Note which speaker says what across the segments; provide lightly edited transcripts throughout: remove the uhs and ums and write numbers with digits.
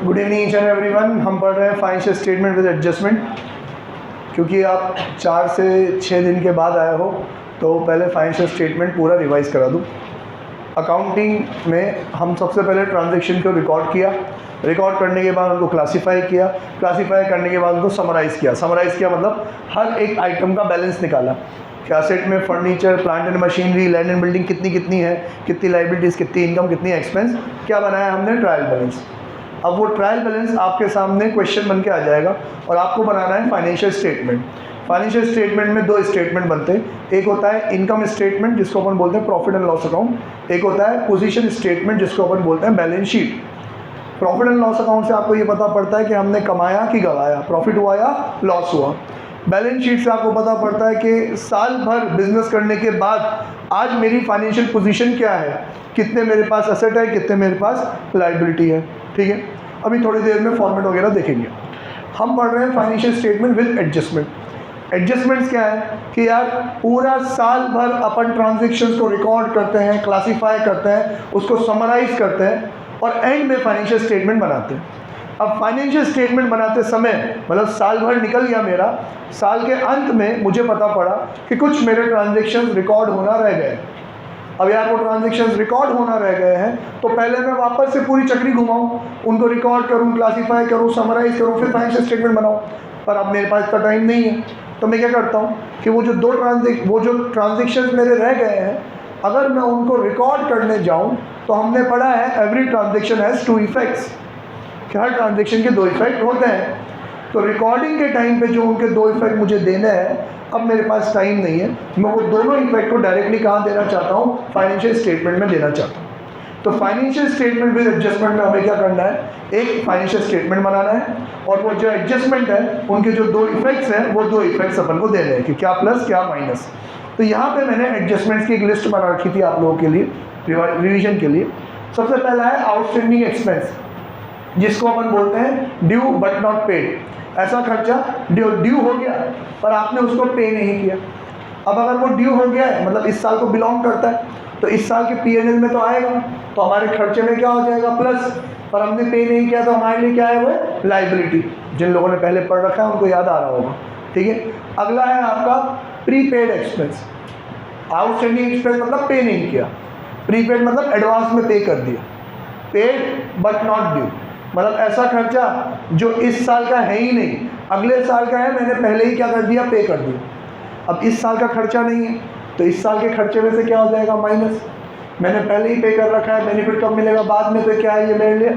Speaker 1: Good evening each and everyone. हम पढ़ रहे हैं फाइनेंशियल स्टेटमेंट विद एडजस्टमेंट। क्योंकि आप 4 से 6 दिन के बाद आए हो तो पहले फाइनेंशियल स्टेटमेंट पूरा रिवाइज़ करा दूँ। अकाउंटिंग में हम सबसे पहले ट्रांजैक्शन को रिकॉर्ड किया, रिकॉर्ड करने के बाद उनको क्लासीफाई किया, क्लासीफाई करने के बाद उनको समराइज़ किया। समराइज़ किया मतलब हर एक आइटम का बैलेंस निकाला कि असेट में furniture, plant and machinery, land and building कितनी कितनी है, कितनी लाइबिलिटीज़, कितनी इनकम, कितनी एक्सपेंस, क्या बनाया हमने, ट्रायल बैलेंस। अब वो ट्रायल बैलेंस आपके सामने क्वेश्चन बन के आ जाएगा और आपको बनाना है फाइनेंशियल स्टेटमेंट। फाइनेंशियल स्टेटमेंट में 2 स्टेटमेंट बनते हैं। एक होता है इनकम स्टेटमेंट जिसको अपन बोलते हैं प्रॉफिट एंड लॉस अकाउंट, एक होता है पोजीशन स्टेटमेंट जिसको अपन बोलते हैं balance sheet. Profit and loss account से आपको ये पता पड़ता है कि हमने कमाया कि गवाया, प्रॉफिट हुआ या लॉस हुआ। बैलेंस शीट से आपको पता पड़ता है कि साल भर बिजनेस करने के बाद आज मेरी फाइनेंशियल पोजीशन क्या है, कितने मेरे पास एसेट है, कितने मेरे पास लाइबिलिटी है। ठीक है, अभी थोड़ी देर में फॉर्मेट वगैरह देखेंगे। हम पढ़ रहे हैं financial statement with adjustment. Adjustments क्या है कि यार पूरा साल भर अपन ट्रांजैक्शंस को रिकॉर्ड करते हैं, क्लासीफाई करते हैं, उसको समराइज करते हैं और एंड में फाइनेंशियल स्टेटमेंट बनाते हैं। अब फाइनेंशियल स्टेटमेंट बनाते समय मतलब साल भर निकल गया मेरा, साल के अंत में मुझे पता पड़ा कि कुछ मेरे ट्रांजैक्शंस रिकॉर्ड होना रह गए। अब यार वो ट्रांजैक्शंस रिकॉर्ड होना रह गए हैं तो पहले मैं वापस से पूरी चक्री घुमाऊँ, उनको रिकॉर्ड करूँ, क्लासीफाई करूँ, समराइज करूँ, फिर फाइनेंशियल स्टेटमेंट बनाऊँ। पर अब मेरे पास इतना टाइम नहीं है तो मैं क्या करता हूँ कि वो जो ट्रांजैक्शंस मेरे रह गए हैं अगर मैं उनको रिकॉर्ड करने जाऊँ तो हमने पढ़ा है एवरी ट्रांजैक्शन हैज़ 2 इफेक्ट्स, कि हर ट्रांजैक्शन के 2 इफेक्ट होते हैं। तो रिकॉर्डिंग के टाइम पे जो उनके 2 इफेक्ट मुझे देने हैं, अब मेरे पास टाइम नहीं है, मैं वो दोनों इफेक्ट को डायरेक्टली कहाँ देना चाहता हूँ, फाइनेंशियल स्टेटमेंट में देना चाहता हूँ। तो फाइनेंशियल स्टेटमेंट विद एडजस्टमेंट में हमें क्या करना है, एक फाइनेंशियल स्टेटमेंट बनाना है और वो जो एडजस्टमेंट है उनके जो 2 इफेक्ट्स हैं वो 2 इफेक्ट्स अपन को देने हैं कि क्या प्लस क्या माइनस। तो यहाँ पे मैंने एडजस्टमेंट्स की एक लिस्ट बना रखी थी आप लोगों के लिए रिवीजन के लिए। सबसे पहला है आउटस्टैंडिंग एक्सपेंस जिसको अपन बोलते हैं ड्यू बट नॉट पेड। ऐसा खर्चा ड्यू हो गया पर आपने उसको पे नहीं किया। अब अगर वो ड्यू हो गया है मतलब इस साल को बिलोंग करता है तो इस साल के P&L में तो आएगा, तो हमारे खर्चे में क्या हो जाएगा, प्लस। पर हमने पे नहीं किया तो हमारे लिए क्या है, वो लाइबिलिटी। जिन लोगों ने पहले पढ़ रखा है उनको याद आ रहा होगा। ठीक है, अगला है आपका प्रीपेड एक्सपेंस। आउटस्टैंडिंग एक्सपेंस मतलब पे नहीं किया, प्रीपेड मतलब एडवांस में पे कर दिया, पेड बट नॉट ड्यू मतलब ऐसा खर्चा जो इस साल का है ही नहीं, अगले साल का है, मैंने पहले ही क्या कर दिया, पे कर दिया। अब इस साल का खर्चा नहीं है तो इस साल के खर्चे में से क्या हो जाएगा, माइनस। मैंने पहले ही पे कर रखा है, बेनिफिट कब मिलेगा बाद में, तो क्या है ये मेरे लिए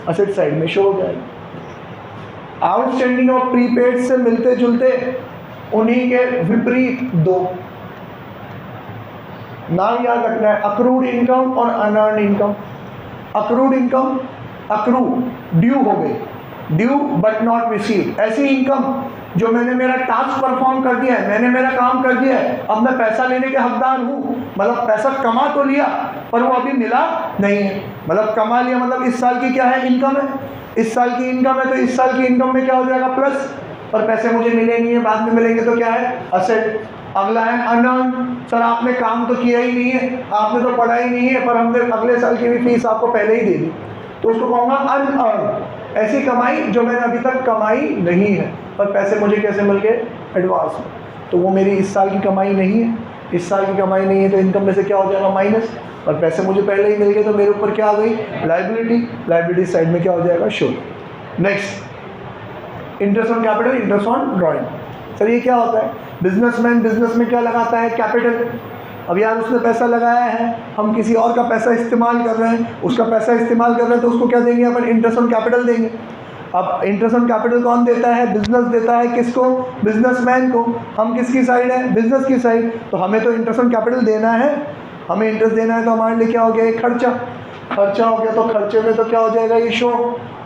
Speaker 1: असेट साइड में शो हो जाएगा। आउटस्टैंडिंग और प्रीपेड से मिलते जुलते उन्हीं के विपरीत 2 नाम याद रखना है, अक्रूड इनकम और unearned income. Accrued income, accrue due हो गई, ड्यू बट नॉट रिसीव, ऐसी इनकम जो मैंने मेरा टास्क परफॉर्म कर दिया है, मैंने मेरा काम कर दिया है, अब मैं पैसा लेने के हकदार हूँ, मतलब पैसा कमा तो लिया पर वो अभी मिला नहीं है। मतलब कमा लिया मतलब इस साल की क्या है, इनकम है, इस साल की इनकम है तो इस साल की इनकम में क्या हो जाएगा, प्लस। पर पैसे मुझे मिले नहीं है, बाद में मिलेंगे तो क्या है, असेट। अगला है अनअर्न्ड। सर आपने काम तो किया ही नहीं है, आपने तो पढ़ा ही नहीं है, पर हमने अगले साल की भी फीस आपको पहले ही दे दी, तो उसको कहूँगा अनअर्न्ड। ऐसी कमाई जो मैंने अभी तक कमाई नहीं है पर पैसे मुझे कैसे मिल गए, एडवांस में, तो वो मेरी इस साल की कमाई नहीं है। इस साल की कमाई नहीं है तो इनकम में से क्या हो जाएगा, माइनस। और पैसे मुझे पहले ही मिल गए तो मेरे ऊपर क्या आ गई, लाइबिलिटी। लाइबिलिटी साइड में क्या हो जाएगा, show. Next, interest on capital, interest on drawing. Sir ये क्या होता है, बिजनेसमैन बिजनेस में क्या लगाता है, कैपिटल। अब यार उसने पैसा लगाया है, हम किसी और का पैसा इस्तेमाल कर रहे हैं, उसका पैसा इस्तेमाल कर रहे हैं तो उसको क्या देंगे अपन, इंटरेस्ट ऑन कैपिटल देंगे। अब इंटरेस्ट ऑन कैपिटल कौन देता है, बिजनेस देता है, किसको, बिजनेसमैन को। हम किसकी साइड है, बिजनेस की साइड, तो हमें तो इंटरेस्ट ऑन कैपिटल देना है, हमें इंटरेस्ट देना है तो हमारे लिए क्या हो गया, एक खर्चा। खर्चा हो गया तो खर्चे में तो क्या हो जाएगा, ये शो,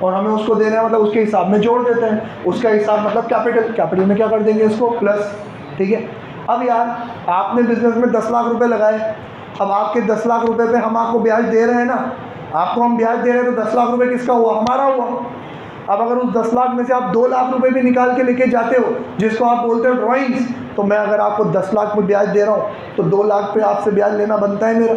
Speaker 1: और हमें उसको देना है मतलब उसके हिसाब में जोड़ देते हैं, उसका हिसाब मतलब कैपिटल, कैपिटल में क्या कर देंगे इसको, प्लस। ठीक है, अब यार आपने बिजनेस में 10 लाख रुपए लगाए, अब आपके 10 लाख रुपए पे हम आपको ब्याज दे रहे हैं ना, आपको हम ब्याज दे रहे हैं तो 10 लाख रुपए किसका हुआ, हमारा हुआ। अब अगर उस 10 लाख में से आप 2 लाख रुपए भी निकाल के लेके जाते हो जिसको आप बोलते हो ड्राइंग्स, तो मैं अगर आपको 10 लाख में ब्याज दे रहा हूँ तो 2 लाख पे आपसे ब्याज लेना बनता है मेरा।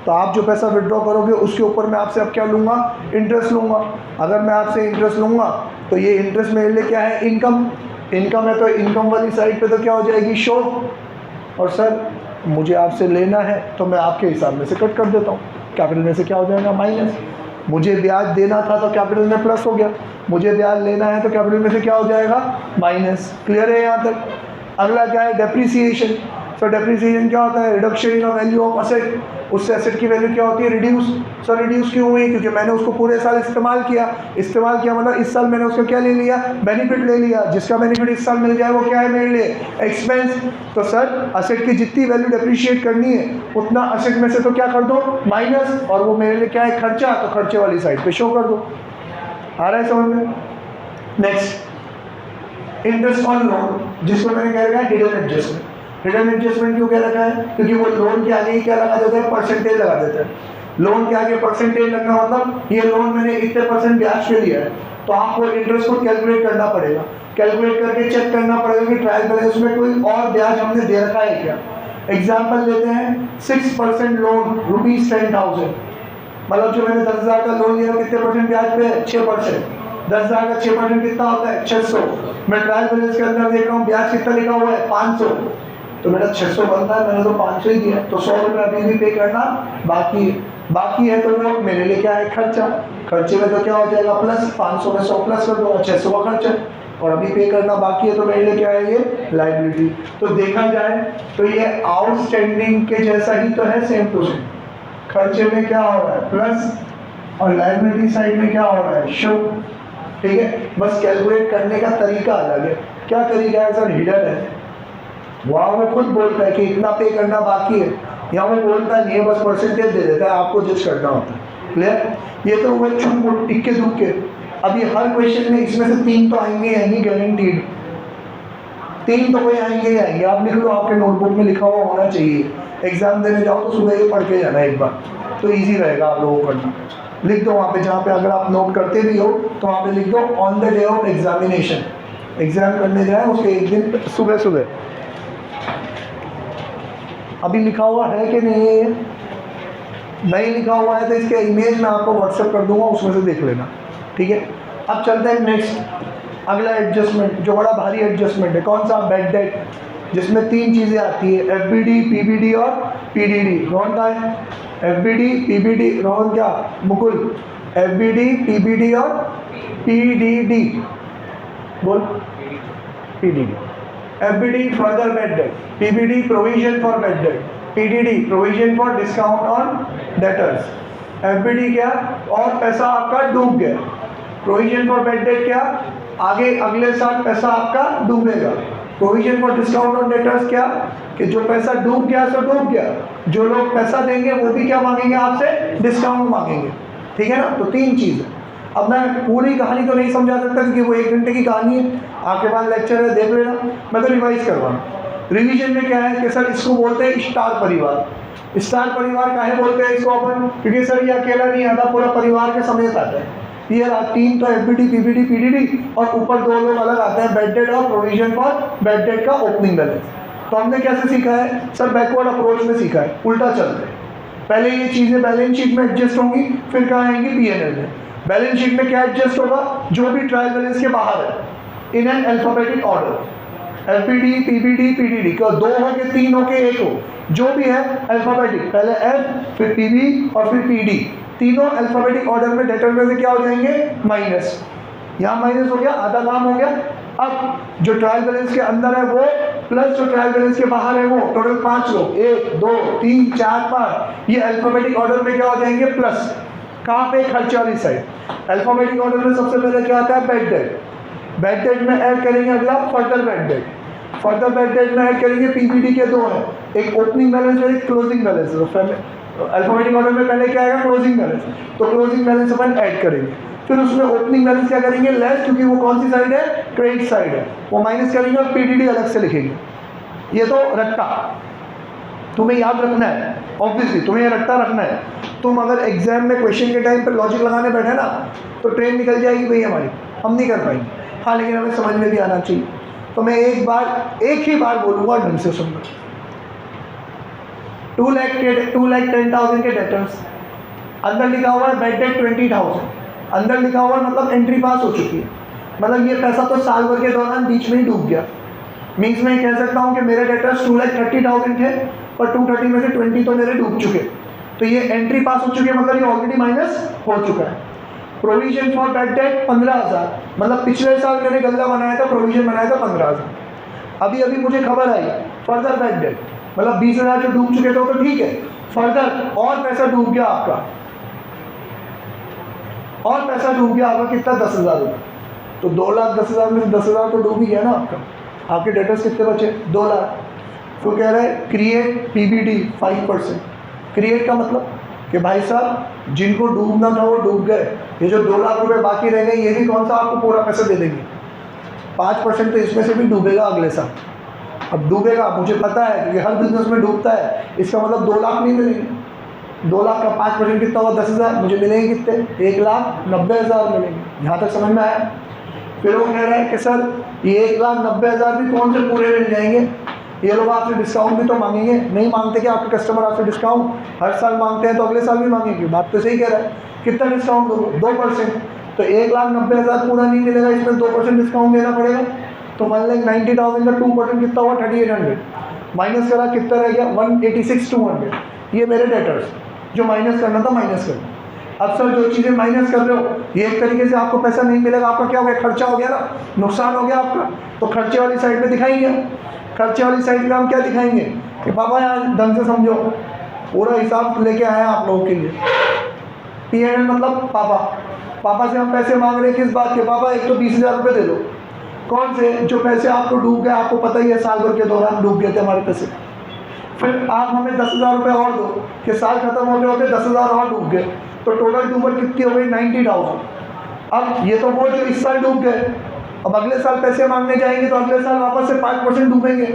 Speaker 1: तो आप जो पैसा विड्रॉ करोगे उसके ऊपर मैं आपसे अब क्या लूँगा, इंटरेस्ट लूँगा। अगर मैं आपसे इंटरेस्ट लूँगा तो ये इंटरेस्ट मेरे लिए क्या है, इनकम। इनकम है तो इनकम वाली साइड पे तो क्या हो जाएगी, शो। और सर मुझे आपसे लेना है तो मैं आपके हिसाब में से कट कर देता हूँ, कैपिटल में से क्या हो जाएगा, माइनस। मुझे ब्याज देना था तो कैपिटल में प्लस हो गया, मुझे ब्याज लेना है तो कैपिटल में से क्या हो जाएगा, माइनस। क्लियर है यहाँ तक। अगला क्या है, डेप्रिसिएशन। सो डेप्रिसिएशन क्या होता है, reduction in value of asset. उससे असेट की वैल्यू क्या होती है, रिड्यूस। सो रिड्यूस क्यों हुई, क्योंकि मैंने उसको पूरे साल इस्तेमाल किया मतलब इस साल मैंने उसका क्या ले लिया, बेनिफिट ले लिया। जिसका बेनिफिट इस साल मिल जाए वो क्या है मेरे लिए, एक्सपेंस। तो सर असेट की जितनी वैल्यू डेप्रिशिएट करनी है उतना असेट में से तो क्या कर दो, माइनस, और वो मेरे लिए क्या है, खर्चा, तो खर्चे वाली साइड पे शो कर दो। आ रहा है समझ में। नेक्स्ट, इंटरेस्ट ऑन लोन, जिसको मैंने क्या रखा है, हिडन एडजस्टमेंट। हिडन एडजस्टमेंट क्यों क्या रखा है, क्योंकि वो लोन के आगे ही क्या लगा देते हैं, परसेंटेज लगा देते हैं। लोन के आगे परसेंटेज लगना मतलब ये लोन मैंने इतने % ब्याज पे लिया है, तो आपको इंटरेस्ट को कैलकुलेट करना पड़ेगा। कैलकुलेट करके चेक करना पड़ेगा कि ट्रायल बैलेंस में कोई और ब्याज हमने दे रखा है क्या। एग्जाम्पल लेते हैं, 6% लोन, ₹10,000। मतलब जो मैंने 10,000 का लोन लिया कितने % ब्याज पे है, 6%। 10,000 का 6% कितना होता है, 600। मैं ट्रायल बैलेंस के अंदर देख रहा हूँ ब्याज कितना लिखा हुआ है, 500। तो मेरा 600 बनता है, मैंने तो 500 ही दिया, तो 100 रुपये अभी भी पे करना बाकी है। तो वो मेरे लिए क्या है, खर्चा। खर्चे में तो क्या हो जाएगा, प्लस 500 में 100 प्लस कर दूंगा, 600 का खर्चा, और अभी पे करना बाकी है, तो मेरे लिए क्या है, ये लाइबिलिटी। तो देखा जाए तो ये आउटस्टैंडिंग के जैसा ही तो है, सेम टू सेम। खर्चे में क्या हो रहा है, प्लस, और लाइबिलिटी साइड में क्या हो रहा है, शो। ठीक है, बस कैलकुलेट करने का तरीका अलग है। क्या तरीका है सर, हिडन है। वहाँ में खुद बोलता है कि इतना पे करना बाकी है, यहाँ में बोलता नहीं है, बस परसेंटेज दे देता है, आपको जज करना होता है। क्लियर। ये तो हुए छुट इक्के दुक्के। अभी हर क्वेश्चन में इसमें से 3 तो आएंगे, यानी गारंटीड 3 तो कोई आएंगे ही आएंगे। आप लिख लो, आपके नोटबुक में लिखा हुआ होना चाहिए। एग्जाम देने जाओ तो सुबह ही पढ़ के जाना एक बार, तो ईजी रहेगा आप लोगों को करना। लिख दो वहाँ पे, जहाँ पे अगर आप नोट करते भी हो तो वहाँ पे लिख दो, on the day of examination. Exam करने जाए उसके एक दिन सुबह सुबह। अभी लिखा हुआ है कि नहीं है, नहीं लिखा हुआ है तो इसके इमेज मैं आपको व्हाट्सएप कर दूंगा, उसमें से देख लेना। ठीक है, अब चलते हैं नेक्स्ट। अगला एडजस्टमेंट जो बड़ा भारी एडजस्टमेंट है, कौन सा, बैड डेट, जिसमें 3 चीज़ें आती है, एफबीडी, पीबीडी और पीडीडी। रोहन का है एफबीडी, पीबीडी, रोहन क्या, मुकुल, एफबीडी, पीबीडी और पीडीडी, बोल, PDD. FBD further bad debt, PBD provision for bad debt, PDD provision for discount on debtors. FBD क्या, और पैसा आपका डूब गया। प्रोविजन फॉर बैड डेट क्या, आगे अगले साल पैसा आपका डूबेगा। Provision for discount on debtors क्या, कि जो पैसा डूब गया सो डूब गया, जो लोग पैसा देंगे वो भी क्या मांगेंगे आपसे, डिस्काउंट मांगेंगे। ठीक है ना, तो 3 चीज़ है। अब मैं पूरी कहानी तो नहीं समझा सकता क्योंकि वो 1 घंटे की कहानी है, आपके पास लेक्चर है, देख लेना। मैं तो रिवाइज करवाऊँ। रिवीजन में क्या है कि सर इसको बोलते हैं स्टार परिवार। स्टार परिवार काहे बोलते हैं इसको अपन, क्योंकि सर ये अकेला नहीं आता, पूरा परिवार के समेत आता है। ये 3 तो एफबीडी, पीबीडी, पीडीडी, और ऊपर 2 लोग अलग आते हैं, बैड डेट और प्रोविजन फॉर बैड डेट का ओपनिंग बैलेंस। तो हमने कैसे सीखा है सर, बैकवर्ड अप्रोच में सीखा है, उल्टा चलते हैं। पहले ये चीज़ें बैलेंस शीट में एडजस्ट होंगी, फिर कहाँ आएंगी, पीएनएल में। बैलेंस शीट में क्या एडजस्ट होगा, जो भी ट्रायल बैलेंस के बाहर है, in an alphabetic order. FBD, PBD, PDD का 2 हो के 3 हो के 1 हो, जो भी है अल्फाबेटिक, पहले एफ, फिर पीबी और फिर पीडी, तीनों अल्फाबेटिक ऑर्डर में डेटर में से क्या हो जाएंगे, माइनस। यहाँ माइनस हो गया, आधा काम हो गया। अब जो ट्रायल बैलेंस के अंदर है वो, प्लस जो ट्रायल बैलेंस के बाहर है वो, टोटल 5 लोग, 1 2 3 4 5, ये अल्फाबेटिक ऑर्डर में क्या हो जाएंगे, प्लस। कहाँ पे, खर्चे वाली साइड। अल्फाबेटिक ऑर्डर में सबसे पहले क्या आता है, बैड डेट। बैड डेट में ऐड करेंगे अगला further bad debt. Further bad debt में ऐड करेंगे पीबीडी के 2 हैं, एक ओपनिंग बैलेंस और एक क्लोजिंग बैलेंस। अल्फाबेटिक ऑर्डर में पहले क्या आएगा, क्लोजिंग बैलेंस, तो क्लोजिंग बैलेंस अपन ऐड करेंगे। फिर उसमें ओपनिंग बैलेंस क्या करेंगे, लेस, क्योंकि वो कौन सी साइड है, क्रेडिट साइड है, वो माइनस करेंगे और पीडीडी अलग से लिखेंगे। ये तो रट्टा तुम्हें याद रखना है, ऑब्वियसली तुम्हें ये रट्टा रखना है। तुम अगर एग्जाम में क्वेश्चन के टाइम पर लॉजिक लगाने बैठे ना तो ट्रेन निकल जाएगी भाई हमारी, हम नहीं कर पाएंगे। हाँ, लेकिन हमें समझ में भी आना चाहिए। तो मैं एक ही बार बोलूँगा, ढंग से सुनना। 2,10,000 के डेटर्स, अंदर लिखा हुआ है बेड डेट 20,000, अंदर लिखा हुआ है मतलब एंट्री पास हो चुकी है, मतलब ये पैसा तो साल भर के दौरान बीच में ही डूब गया। मीन्स मैं कह सकता हूँ कि मेरे डेटर्स 2,30,000 थे और 230 में से 20 तो मेरे डूब चुके, तो ये एंट्री पास हो चुकी है, मतलब ये ऑलरेडी माइनस हो चुका है। प्रोविजन फॉर बैड डेट 15,000, मतलब पिछले साल मैंने गल्ला बनाया था, प्रोविजन बनाया था 15,000। अभी अभी मुझे खबर आई फर्दर बैड डेट, मतलब 20,000 जो डूब चुके थे तो ठीक है, फर्दर और पैसा डूब गया आपका, और पैसा डूब गया आपका कितना, 10,000 रुपये। तो 2,10,000 में से 10,000 तो डूब ही गया ना आपका। आपके डेटर्स कितने बचे, 2 लाख। तो कह रहे हैं क्रिएट पीबीडी 5%। क्रिएट का मतलब कि भाई साहब जिनको डूबना था वो डूब गए, ये जो 2 लाख रुपए बाकी रह गए ये भी कौन सा आपको पूरा पैसा दे देंगे, 5% तो इसमें से भी डूबेगा अगले साल। अब डूबेगा मुझे पता है क्योंकि हर बिजनेस में डूबता है, इसका मतलब 2 लाख नहीं मिलेंगे। 2 लाख का 5% कितना हुआ, 10,000, मुझे मिलेंगे कितने, 1,90,000 मिलेंगे। यहाँ तक समझ में आया। फिर वो कह रहा है कि सर ये 1,90,000 भी कौन से पूरे मिल जाएंगे, ये लोग आपसे डिस्काउंट भी तो मांगेंगे। नहीं मांगते कि आपके कस्टमर आपसे डिस्काउंट हर साल मांगते हैं तो अगले साल भी मांगेंगे, बात तो सही कह रहा है। कितना डिस्काउंट दोगे, 2%, तो 1,90,000 पूरा नहीं मिलेगा, इसमें 2% डिस्काउंट देना पड़ेगा। तो 1,90,000 का 2% कितना हुआ, 3,800, माइनस करा कितना रह गया, 186,200। ये मेरे डेटर्स जो माइनस करना था माइनस कर। अब सर जो चीज़ें माइनस कर रहे हो ये एक तरीके से आपको पैसा नहीं मिलेगा, आपका क्या हो गया, खर्चा हो गया ना, नुकसान हो गया आपका। तो खर्चे वाली साइड पे दिखाएंगे, खर्चे वाली साइड में हम क्या दिखाएंगे कि पापा यहाँ ढंग से समझो, पूरा हिसाब लेके आए हैं आप लोगों के लिए। P&L मतलब पापा से हम पैसे मांग रहे हैं किस बात के, पापा एक तो 20,000 रुपये दे दो। कौन से, जो पैसे आपको डूब गए, आपको पता ही है साल भर के दौरान डूब गए थे हमारे पैसे। फिर आप हमें 10,000 रुपये और दो कि साल खत्म होते होते 10,000 और डूब गए, तो टोटल डूबल कितनी हो गई, 90,000। अब ये तो वो जो इस साल डूब गए, अब अगले साल पैसे मांगने जाएंगे तो अगले साल वापस से 5% डूबेंगे,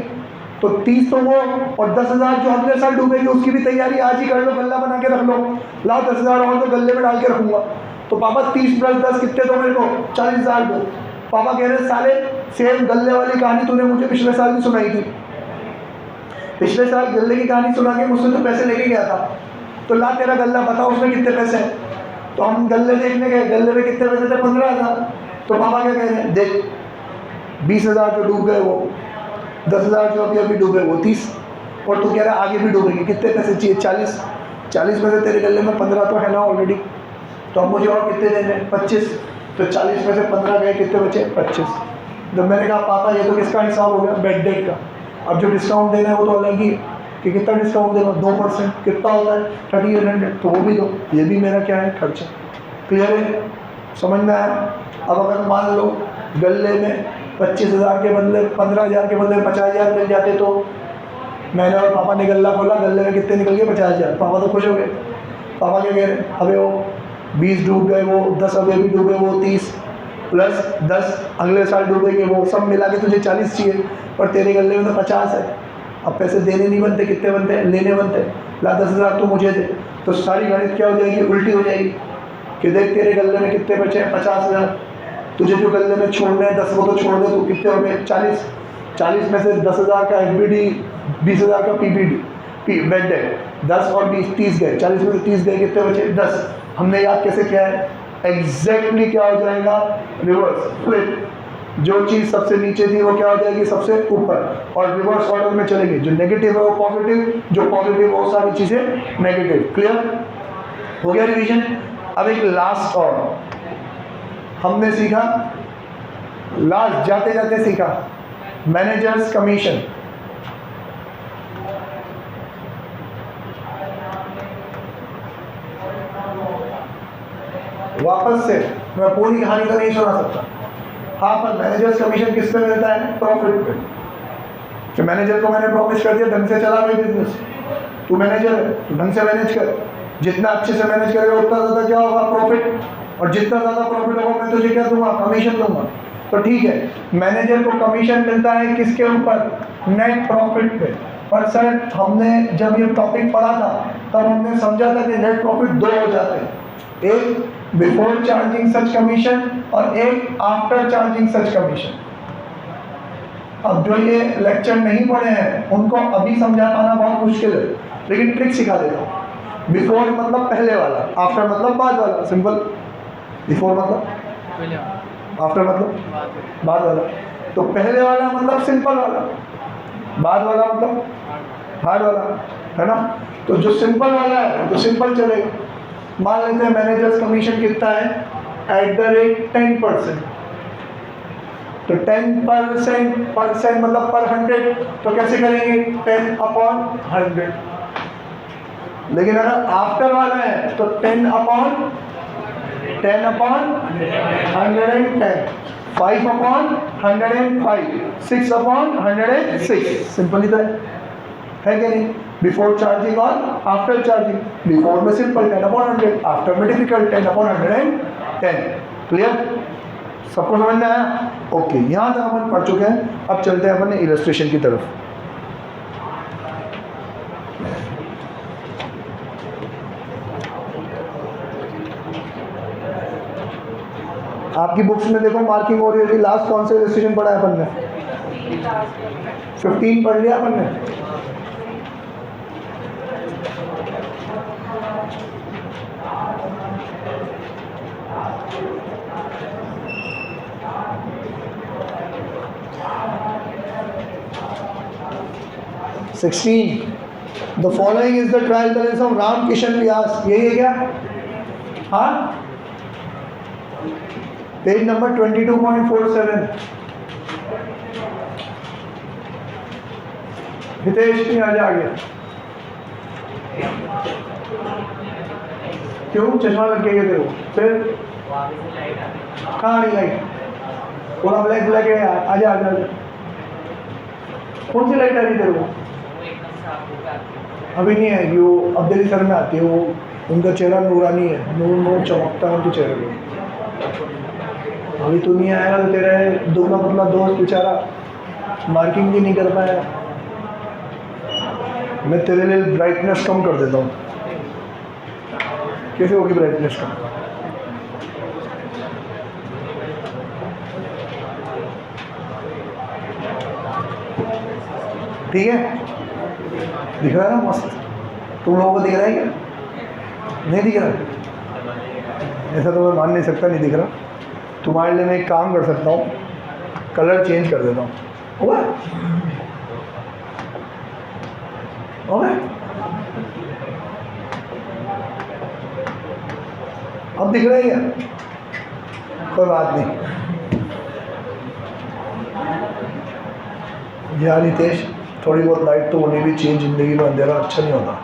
Speaker 1: तो 30 तो वो और 10,000 जो अगले साल डूबेंगे उसकी भी तैयारी आज ही कर लो, गल्ला बना के रख लो। लाओ 10,000 और तो गल्ले में डाल के रखूँगा। तो पापा 30 + 10 कितने दो मेरे को, 40,000 दो। पापा कह रहे साले सेम गल्ले वाली कहानी तूने मुझे पिछले साल भी सुनाई थी, पिछले साल गल्ले की कहानी सुना के मुझसे तो पैसे लेके गया था, तो ला तेरा गल्ला बता उसमें कितने पैसे हैं। तो हम गल्ले देखने गए, गल्ले में कितने पैसे थे, 15,000। तो पापा क्या कह रहे हैं, देख 20,000 जो डूब गए वो, 10,000 जो अभी डूबे वो 30, और तू कह रहा है आगे भी डूबेंगे, कितने पैसे चाहिए, 40 में से तेरे गले में 15 तो है ना ऑलरेडी, तो अब मुझे और कितने देने, 25। तो 40 में से 15 गए, कितने बचे, 25। जब मैंने कहा पापा ये तो किसका हिसाब हो गया, बेड डेट का। अब जो डिस्काउंट देना है वो तो अलग ही कि कितना डिस्काउंट देना, 2%, कितना होता है 3,800, तो वो भी दो, ये भी मेरा क्या है, खर्चा। क्लियर है, समझ में आया। अब अगर मान लो गले में 25,000 के बदले 15,000 के बदले 50,000 मिल जाते, तो मैंने और पापा ने गल्ला खोला, गले में कितने निकल गए, 50,000। पापा तो खुश हो गए। पापा क्या कह रहे हैं, अबे वो 20 डूब गए, वो 10 अभी भी डूबे, वो 30 + 10 अगले साल डूबेंगे, वो सब मिला के तुझे 40 चाहिए, और तेरे गले में तो 50 है। अब पैसे देने नहीं बनते, कितने बनते हैं, लेने बनते हैं। ला 10,000 तो मुझे दे, तो सारी गणित क्या हो जाएगी, उल्टी हो जाएगी कि देख तेरे गले में कितने बचे हैं, 50,000, तुझे जो गले में छोड़ने हैं 10 वो तो छोड़ दे, तो कितने हो गए, 40 में से 10,000 का एफबीडी, 20,000 का पीबीडी बेड डेट, 10 और 20 30 गए, 40 में से 30 गए, कितने बचे, 10। हमने याद कैसे किया है, एग्जैक्टली क्या हो जाएगा, रिवर्स फ्लिप। जो चीज़ सबसे नीचे थी वो क्या हो जाएगी, सबसे ऊपर, और रिवर्स ऑर्डर में चलेंगे। जो नेगेटिव है वो पॉजिटिव, जो पॉजिटिव वो सारी चीज़ें नेगेटिव। क्लियर हो गया रिवीजन। अब एक लास्ट और हमने सीखा, लास्ट जाते जाते सीखा, मैनेजर्स कमीशन। वापस से मैं पूरी कहानी तो नहीं सुना सकता। हाँ, पर मैनेजर्स कमीशन किस पे मिलता है, प्रॉफिट पे। तो मैनेजर को मैंने प्रॉमिस कर दिया ढंग से चला भाई बिजनेस, तू मैनेजर है, तू ढंग से मैनेज कर, जितना अच्छे से मैनेज करेगा उतना ज़्यादा क्या होगा, प्रॉफिट, और जितना ज़्यादा प्रॉफिट होगा मैं तुझे क्या दूंगा, कमीशन दूंगा। तो ठीक है, मैनेजर को कमीशन मिलता है किसके ऊपर, नेट प्रॉफिट पे। पर सर हमने जब ये टॉपिक पढ़ा था तब हमने समझा था कि नेट प्रॉफिट 2 हो जाते हैं, एक बिफोर चार्जिंग सच कमीशन और एक आफ्टर चार्जिंग सच कमीशन। अब जो ये लेक्चर नहीं पढ़े हैं उनको अभी समझा पाना बहुत मुश्किल है, लेकिन ट्रिक सिखा देता हूँ। बिफोर मतलब पहले वाला, आफ्टर मतलब बाद वाला, सिंपल। बिफोर मतलब, आफ्टर मतलब बाद वाला। तो पहले वाला मतलब सिंपल वाला, बाद वाला मतलब हार्ड वाला, है ना। तो जो सिंपल वाला है तो सिंपल चलेगा। मान लेते हैं मैनेजर्स कमीशन कितना है, @10%। तो 10% मतलब पर 100, तो कैसे करेंगे, 10/100। लेकिन अगर आफ्टर वाला है तो 10/10/110, 5/105, 6/106। सिंपल ही तो है कि नहीं। बिफोर चार्जिंग और आफ्टर चार्जिंग। बिफोर में सिंपल 10/100, आफ्टर में डिफिकल्ट 10/110। क्लियर, सबको समझ में आया? ओके, यहाँ तक अपन पढ़ चुके हैं। अब चलते हैं अपन इलस्ट्रेशन की तरफ। आपकी बुक्स में देखो मार्किंग हो रही होगी। लास्ट कौन से इलस्ट्रेशन पढ़ा है अपन ने? 15 पढ़ लिया अपन ने। The following is the trial balance of Ram Kishan Vyas. यही है क्या? हाँ, पेज नंबर 22.47। हितेश नहीं आ गया? क्यों, चश्मा लग गया तेरे को? फिर कहाँ नहीं लाइट? पूरा ब्लैक ब्लैक है यार। आजा आजा आजा। कौन सी लाइट आ रही तेरे को? अभी नहीं आएगी, वो अब्दुल सर में आती है। वो उनका चेहरा नूरानी है, नूर नूर चमकता है उनके चेहरे पे। अभी तू नहीं आएगा तो तेरे दुबला पतला दोस्त बेचारा मार्किंग भी नहीं कर पाया। मैं तेरे लिए ब्राइटनेस कम कर देता हूँ। कैसे होगी ब्राइटनेस कम? ठीक है, दिख रहा है ना मस्त? तुम लोगों को दिख रहा है क्या? नहीं दिख रहा? ऐसा तो मैं मान नहीं सकता, नहीं दिख रहा। तुम्हारे लिए मैं एक काम कर सकता हूँ, कलर चेंज कर देता हूँ। होगा? होगा? अब दिख रहा है क्या? कोई बात नहीं यार हितेश, थोड़ी बहुत लाइट तो होनी भी चाहिए जिंदगी में, अंधेरा अच्छा नहीं होता।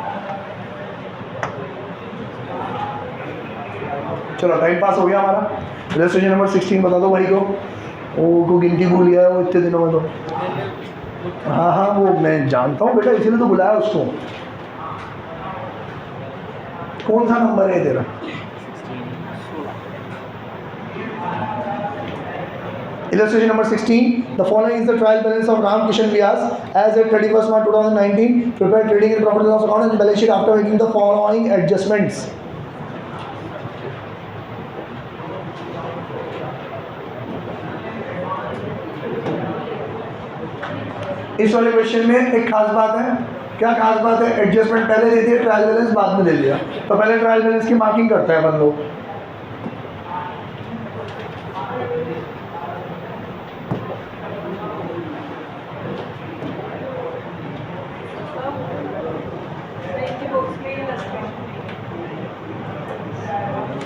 Speaker 1: चलो, टाइम पास हो गया हमारा। इलस्ट्रेशन नंबर 16 बता दो भाई को। वो गिनती भूल गया है वो इतने दिनों में तो। हाँ हाँ, वो मैं जानता हूँ बेटा, इसीलिए तो बुलाया उसको। कौन सा नंबर है तेरा? Illustration number 16. The following is the trial balance of Ram Kishan Vyas as at 31st March 2019. Prepared trading and profit and loss account and balance sheet after making the following adjustments. इस वाले question में एक खास बात है। क्या खास बात है? एडजस्टमेंट पहले दे दिया, ट्रायल बैलेंस बाद में दे दिया। तो पहले ट्रायल बैलेंस की मार्किंग करता है अपन लोग।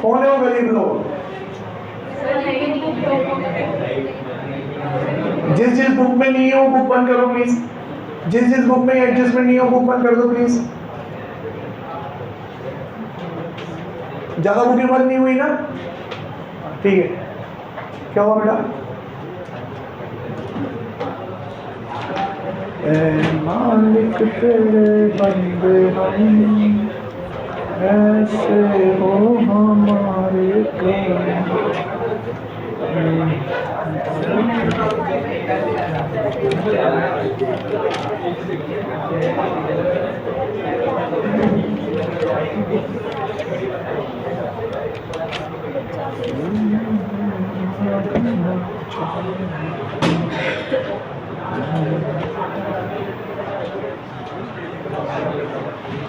Speaker 1: कौन है वो गरीब लोग? जिस जिस बुक में नहीं है वो बुक बंद करो प्लीज। जिस जिस बुक में एडजस्टमेंट नहीं है वो बुक बंद कर दो प्लीज। ज्यादा बुकें बंद नहीं हुई ना? ठीक है। क्या हुआ बेटा? मालिक तेरे बंदे हम, ऐसे हो हमारे काम।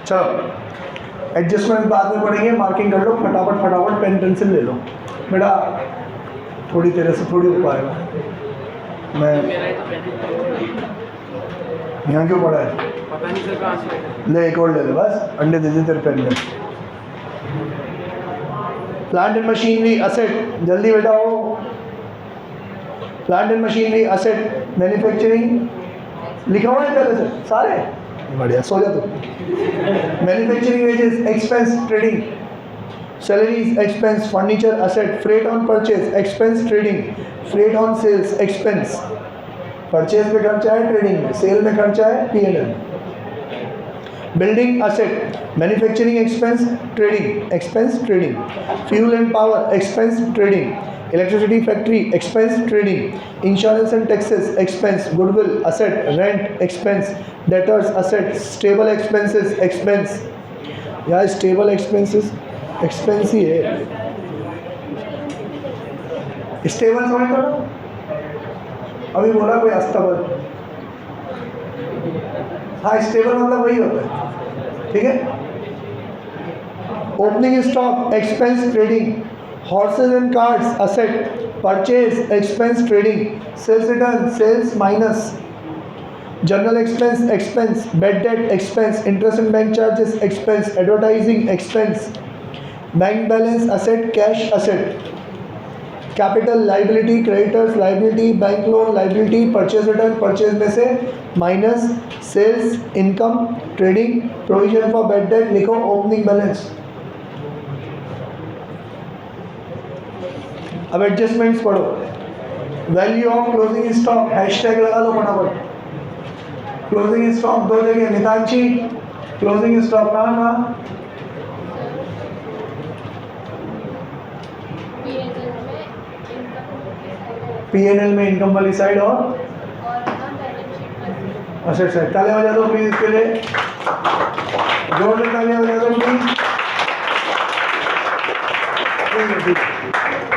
Speaker 1: चलो एडजस्टमेंट बाद में पढ़ेंगे, मार्किंग कर लो फटाफट फटाफट, पेन पेंसिल ले लो बेटा, थोड़ी तेरे से थोड़ी हो पाएगा। मैं यहाँ क्यों पढ़ा है?
Speaker 2: पता नहीं सर कहाँ से।
Speaker 1: ले एक और ले ले, बस अंडे दे दे तेरे पेन में। प्लांट एंड मशीनरी असेट, जल्दी बेटा हो। Plant and machinery asset manufacturing लिखा हुआ है पहले से सारे, बढ़िया, सो जा तू। Manufacturing wages expense trading, salaries expense, furniture asset, freight on purchase expense trading, freight on sales expense, purchase में खर्चा है ट्रेडिंग में, सेल में खर्चा है P&L। Building asset manufacturing expense trading, fuel and power expense trading, electricity factory expense trading, insurance and taxes expense, goodwill asset, rent expense, debtors asset, stable expenses expense. यार stable expenses expense ही है, stable समझ लो। अभी बोला कोई अस्तबल, हाँ stable मतलब वही होता है, ठीक है। Opening stock expense trading, horses and cards asset, purchase expense trading, sales return sales minus, general expense expense, bad debt expense, interest and bank charges expense, advertising expense, bank balance asset cash asset, capital liability creditors liability, bank loan liability, purchase return purchase में से minus, sales income trading, provision for bad debt लिखो, opening balance. अब adjustments पढ़ो। Value of closing stock hashtag लगा लो फटाफट। Closing stock दो जगह, Nitanshi closing stock कहाँ P&L में इनकम वाली साइड और असेट साइड। तालियां बजा दो प्लीज इसके लिए, जोर से तालियां बजा दो प्लीज।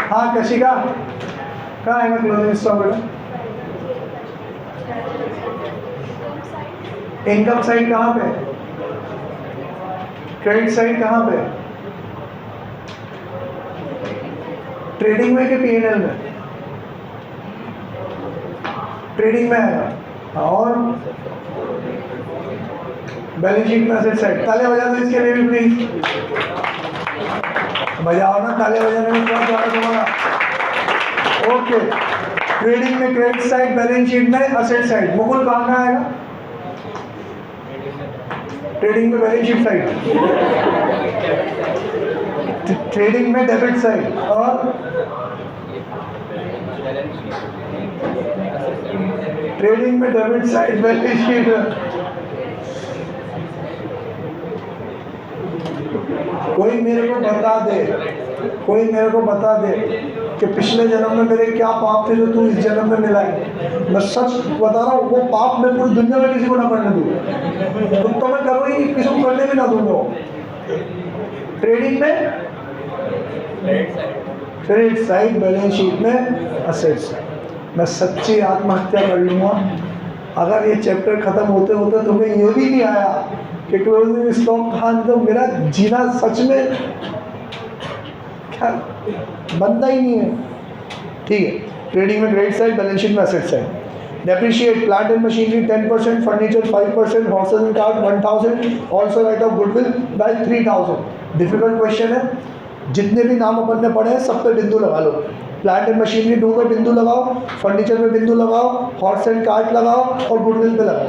Speaker 1: हाँ कशिका कहाँ आएगा क्लोजिंग स्टॉक बेटा? इनकम साइड कहाँ पे, क्रेडिट साइड कहाँ पे, ट्रेडिंग में कि P&L में? ट्रेडिंग में आएगा और बैलेंस शीट में असेट साइड। तालियां बजा दो इसके लिए भी प्लीज, बजाओ ना, तालियां बजाने में क्या जा रहा है तुम्हारा? ओके, ट्रेडिंग में क्रेडिट साइड, बैलेंस शीट में असेट साइड। मुकुल कहाँ का आएगा? ट्रेडिंग में बैलेंस शीट साइड, ट्रेडिंग में डेबिट साइड और ट्रेडिंग में डेबिट साइड बैलेंस शीट। कोई मेरे को बता दे कि पिछले जन्म में मेरे क्या पाप थे जो तू इस जन्म में मिलाए। मैं सच बता रहा हूँ, वो पाप मैं पूरी दुनिया में किसी को ना करने दूँ, तुम तो मैं करूँ ही, किसी को करने भी ना दूंगा। ट्रेडिंग में क्रेडिट साइड, बैलेंस शीट में असेट साइड। मैं सच्ची आत्महत्या कर लूँगा अगर ये चैप्टर ख़त्म होते होते तुम्हें ये भी नहीं आया कि क्लोजिंग स्टॉक कहाँ, तो मेरा जीना सच में क्या बनता ही नहीं है, ठीक है। ट्रेडिंग में क्रेडिट साइड, बैलेंस शीट में asset side. Depreciate plant and machinery 10%, furniture 5%, horses and cart 1000, also write off goodwill by 3000। Difficult question है, जितने भी नाम अपन ने पढ़े हैं सब पे बिंदु लगा लो। प्लांट एंड मशीनरी 2 पे बिंदु लगाओ, फर्नीचर पे बिंदु लगाओ, हॉर्स एंड कार्ट लगाओ और गुडविल पे लगाओ।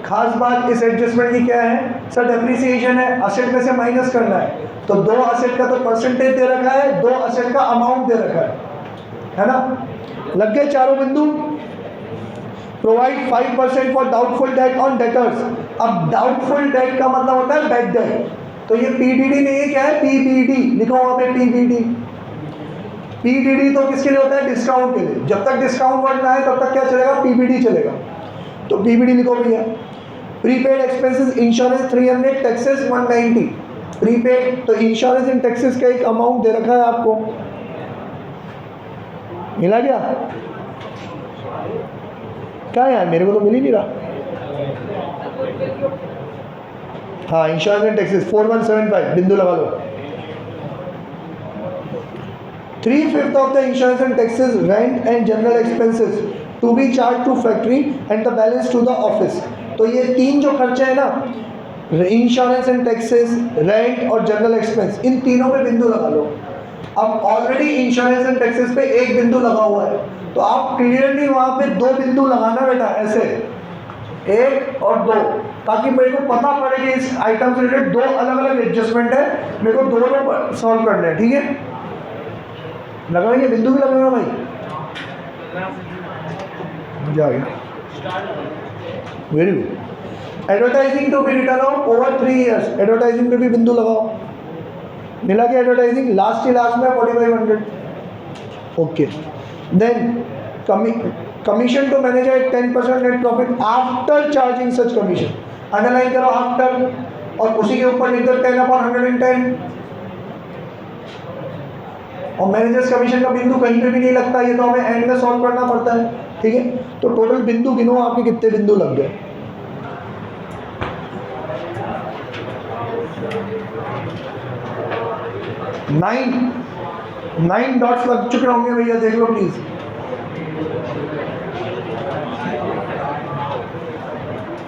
Speaker 1: खास बात इस एडजस्टमेंट की क्या है सर? डेप्रिसिएशन है, असेट में से माइनस करना है, तो 2 असेट का तो परसेंटेज दे रखा है, 2 असेट का अमाउंट दे रखा है ना? लग गए चारों बिंदु। Provide 5% for doubtful debt on debtors. अब डाउटफुल डेट का मतलब होता है बैड डेट, तो ये PDD नहीं है, क्या है? PBD लिखो वहाँ पे, PBD। PDD तो किसके लिए होता है? डिस्काउंट के लिए। जब तक डिस्काउंट वर्ड ना है तब तक क्या चलेगा? PBD चलेगा। तो PBD लिखो भैया। Prepaid expenses, insurance 300, taxes 190। Prepaid तो इंश्योरेंस एंड टैक्सेस का एक अमाउंट दे रखा है आपको, मिला क्या? क्या यार, मेरे को तो मिल ही नहीं रहा। हाँ, इंश्योरेंस एंड टैक्सेस 4175 बिंदु लगा लो। 3/5 of the insurance and taxes, rent and general expenses to be charge to factory and the balance to the office. तो ये तीन जो खर्चे हैं ना, इंश्योरेंस एंड टैक्सेस, रेंट और जनरल एक्सपेंस, इन तीनों पे बिंदु लगा लो। अब ऑलरेडी इंश्योरेंस एंड टैक्सेस पे एक बिंदु लगा हुआ है, तो आप क्लियरली वहाँ पे दो बिंदु लगाना बेटा, ऐसे 1 और 2, ताकि मेरे को पता पड़े कि इस आइटम से रिलेटेड दो अलग अलग एडजस्टमेंट है, मेरे को दोनों सॉल्व करने हैं। ठीक है, लगाएंगे बिंदु भी लगेगा भाई, मजा आ गया, very good. Advertising to be return off over 3 years, advertising पे भी बिंदु लगाओ। मिला के एडवर्टाइजिंग लास्ट में 4500। Okay, then commission to manager 10% net profit after charging such commission, underline करो आफ्टर, और उसी के ऊपर लिख दो 10/110। और मैनेजर्स कमीशन का बिंदु कहीं पे भी नहीं लगता, ये तो हमें एंड में सॉल्व करना पड़ता है। ठीक है, तो टोटल बिंदु गिनो आपके कितने बिंदु लग गए। नाइन डॉट्स लग चुके होंगे भैया, देख लो प्लीज।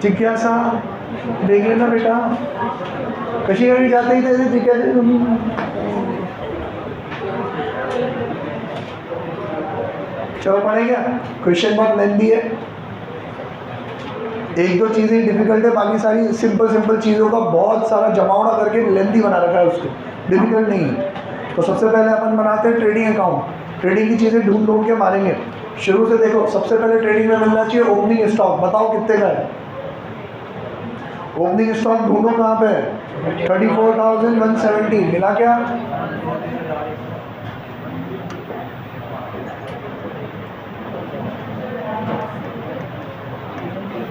Speaker 1: जिज्ञासा देख लेना बेटा, कशी कशी जाते ही थे जिज्ञासा। चलो पढ़ेगा, क्वेश्चन बहुत लेंथी है, एक दो चीज़ें डिफिकल्ट है, बाकी सारी सिंपल चीज़ों का बहुत सारा जमावड़ा करके लेंथी बना रखा है, उसको डिफिकल्ट नहीं है। तो सबसे पहले अपन बनाते हैं ट्रेडिंग अकाउंट। ट्रेडिंग की चीज़ें ढूंढ के मारेंगे शुरू से। देखो, सबसे पहले ट्रेडिंग में मिलना चाहिए ओपनिंग स्टॉक, बताओ कितने का है ओपनिंग स्टॉक, ढूंढो कहाँ पे है, 34,170, मिला क्या?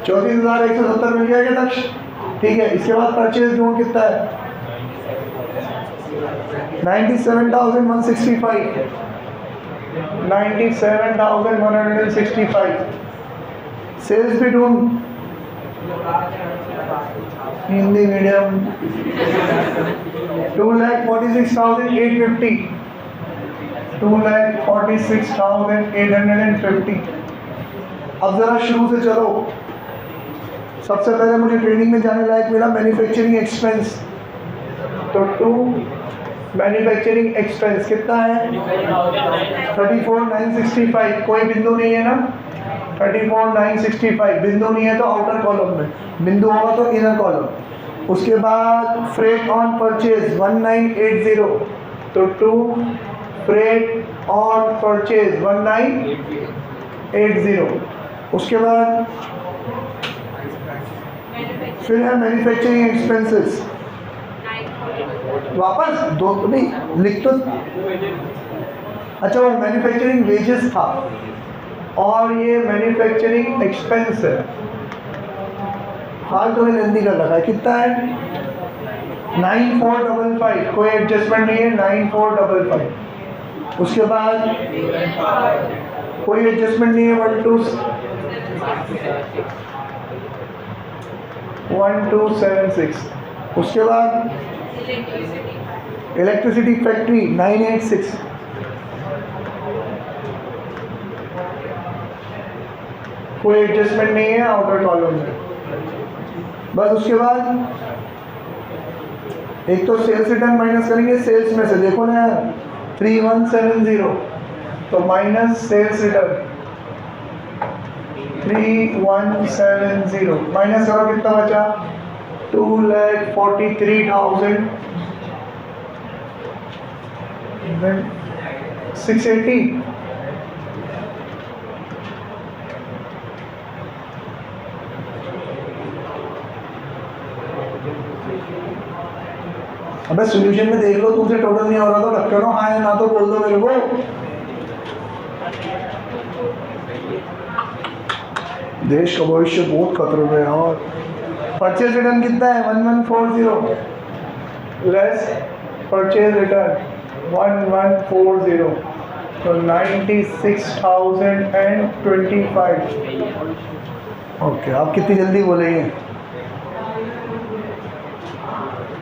Speaker 1: ₹34,170 मिल गया क्या दक्ष? ठीक है, इसके बाद परचेज ढूंढ कितना है, 97,165, 97,165। सेल्स भी ढूंढ, हिंदी मीडियम, 2,46,850, 2,46,850। अब ज़रा शुरू से चलो। सबसे पहले मुझे ट्रेडिंग में जाने लायक मिला मैन्युफैक्चरिंग एक्सपेंस, तो 2 मैन्युफैक्चरिंग एक्सपेंस कितना है, 34,965, कोई बिंदु नहीं है ना, 34,965 बिंदु नहीं है तो आउटर कॉलम में, बिंदु होगा तो इनर कॉलम। उसके बाद फ्रेट ऑन परचेज 1980, तो 2 फ्रेट ऑन परचेज 1980। उसके बाद फिर है मैन्युफैक्चरिंग एक्सपेंसेस, वापस दो तो नहीं लिख तो, अच्छा वो मैन्युफैक्चरिंग वेजेस था और ये मैन्युफैक्चरिंग एक्सपेंस है। हाल तो लेंदी कर रखा है, कितना है 9455, कोई एडजस्टमेंट नहीं है, 9455। उसके बाद कोई एडजस्टमेंट नहीं है, 1276। उसके बाद इलेक्ट्रिसिटी फैक्ट्री 986, कोई एडजस्टमेंट नहीं है आउटर कॉलम में। बस उसके बाद एक तो सेल्स रिटर्न माइनस करेंगे सेल्स में से, देखो ना 3170, तो माइनस सेल्स रिटर्न 3170, माइनस करो कितना बचा, 2,43,680। अबे सॉल्यूशन में देख लो, तुमसे टोटल नहीं हो रहा तो रखो हाँ या ना तो बोल दो मेरे को। देश का भविष्य बहुत खतरे में है। और परचेज रिटर्न कितना है 1140, लेस परचेज रिटर्न 1140, तो 96,025। ओके, आप कितनी जल्दी बोलेंगे?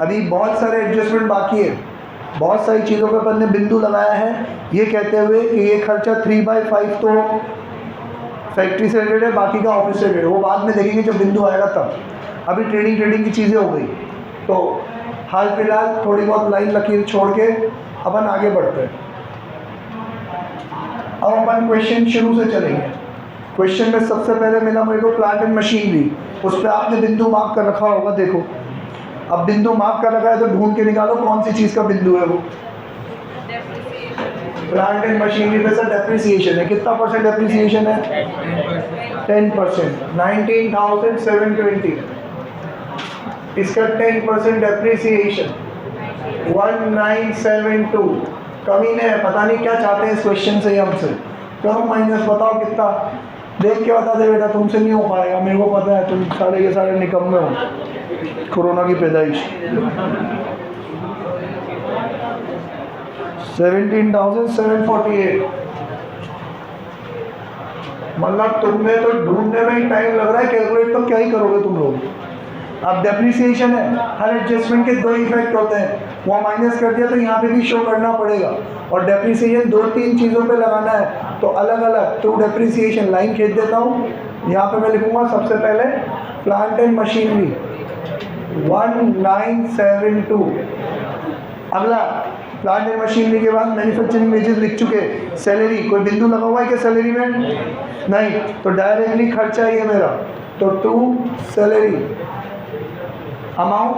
Speaker 1: अभी बहुत सारे एडजस्टमेंट बाकी है, बहुत सारी चीज़ों पे अपन ने बिंदु लगाया है, ये कहते हुए कि ये खर्चा 3/5 तो फैक्ट्री से रिलेटेड है, बाकी का ऑफिस से रिलेटेड, वो बाद में देखेंगे जब बिंदु आएगा तब। अभी ट्रेडिंग की चीज़ें हो गई, तो हाल फिलहाल थोड़ी बहुत लाइन लकीर छोड़ के अपन आगे बढ़ते हैं। अब अपन क्वेश्चन शुरू से चलेंगे। क्वेश्चन में सबसे पहले मिला मेरे को प्लांट एंड मशीनरी, उस पर आपने बिंदु मार्क कर रखा होगा, देखो अब बिंदु मार्क कर रखा है तो ढूंढ के निकालो कौन सी चीज़ का बिंदु है वो। प्लांट एंड मशीनरी पे सर डेप्रिसिएशन है, कितना परसेंट डेप्रिसिएशन है? 10%, 19,720, इसका 10% डेप्रिसिएशन 1972। कमी नहीं है, पता नहीं क्या चाहते हैं इस क्वेश्चन से हमसे। करो माइनस, बताओ कितना, देख के बता दे बेटा, तुमसे नहीं हो पाएगा, मेरे को पता है तुम सारे के सारे निकम्मे हो, कोरोना की पैदाइश। 17,748, मतलब तुम्हें तो ढूंढने में ही टाइम लग रहा है, कैलकुलेट तो क्या ही करोगे तुम लोग। अब डेप्रिसिएशन है, हर एडजस्टमेंट के दो इफेक्ट होते हैं, वहाँ माइनस कर दिया तो यहाँ पे भी शो करना पड़ेगा, और डेप्रिसिएशन 2-3 चीज़ों पे लगाना है, तो अलग अलग तो डेप्रिसिएशन लाइन खींच देता हूँ। यहाँ पे मैं लिखूँगा सबसे पहले प्लांट एंड मशीनरी 1972। अगला प्लांट एंड मशीनरी के बाद मैन्युफैक्चरिंग वेजेस लिख चुके, सैलरी कोई बिंदु लगा हुआ है क्या सैलरी में? नहीं, तो डायरेक्टली खर्चा ही है मेरा, तो 2 सैलरी अमाउंट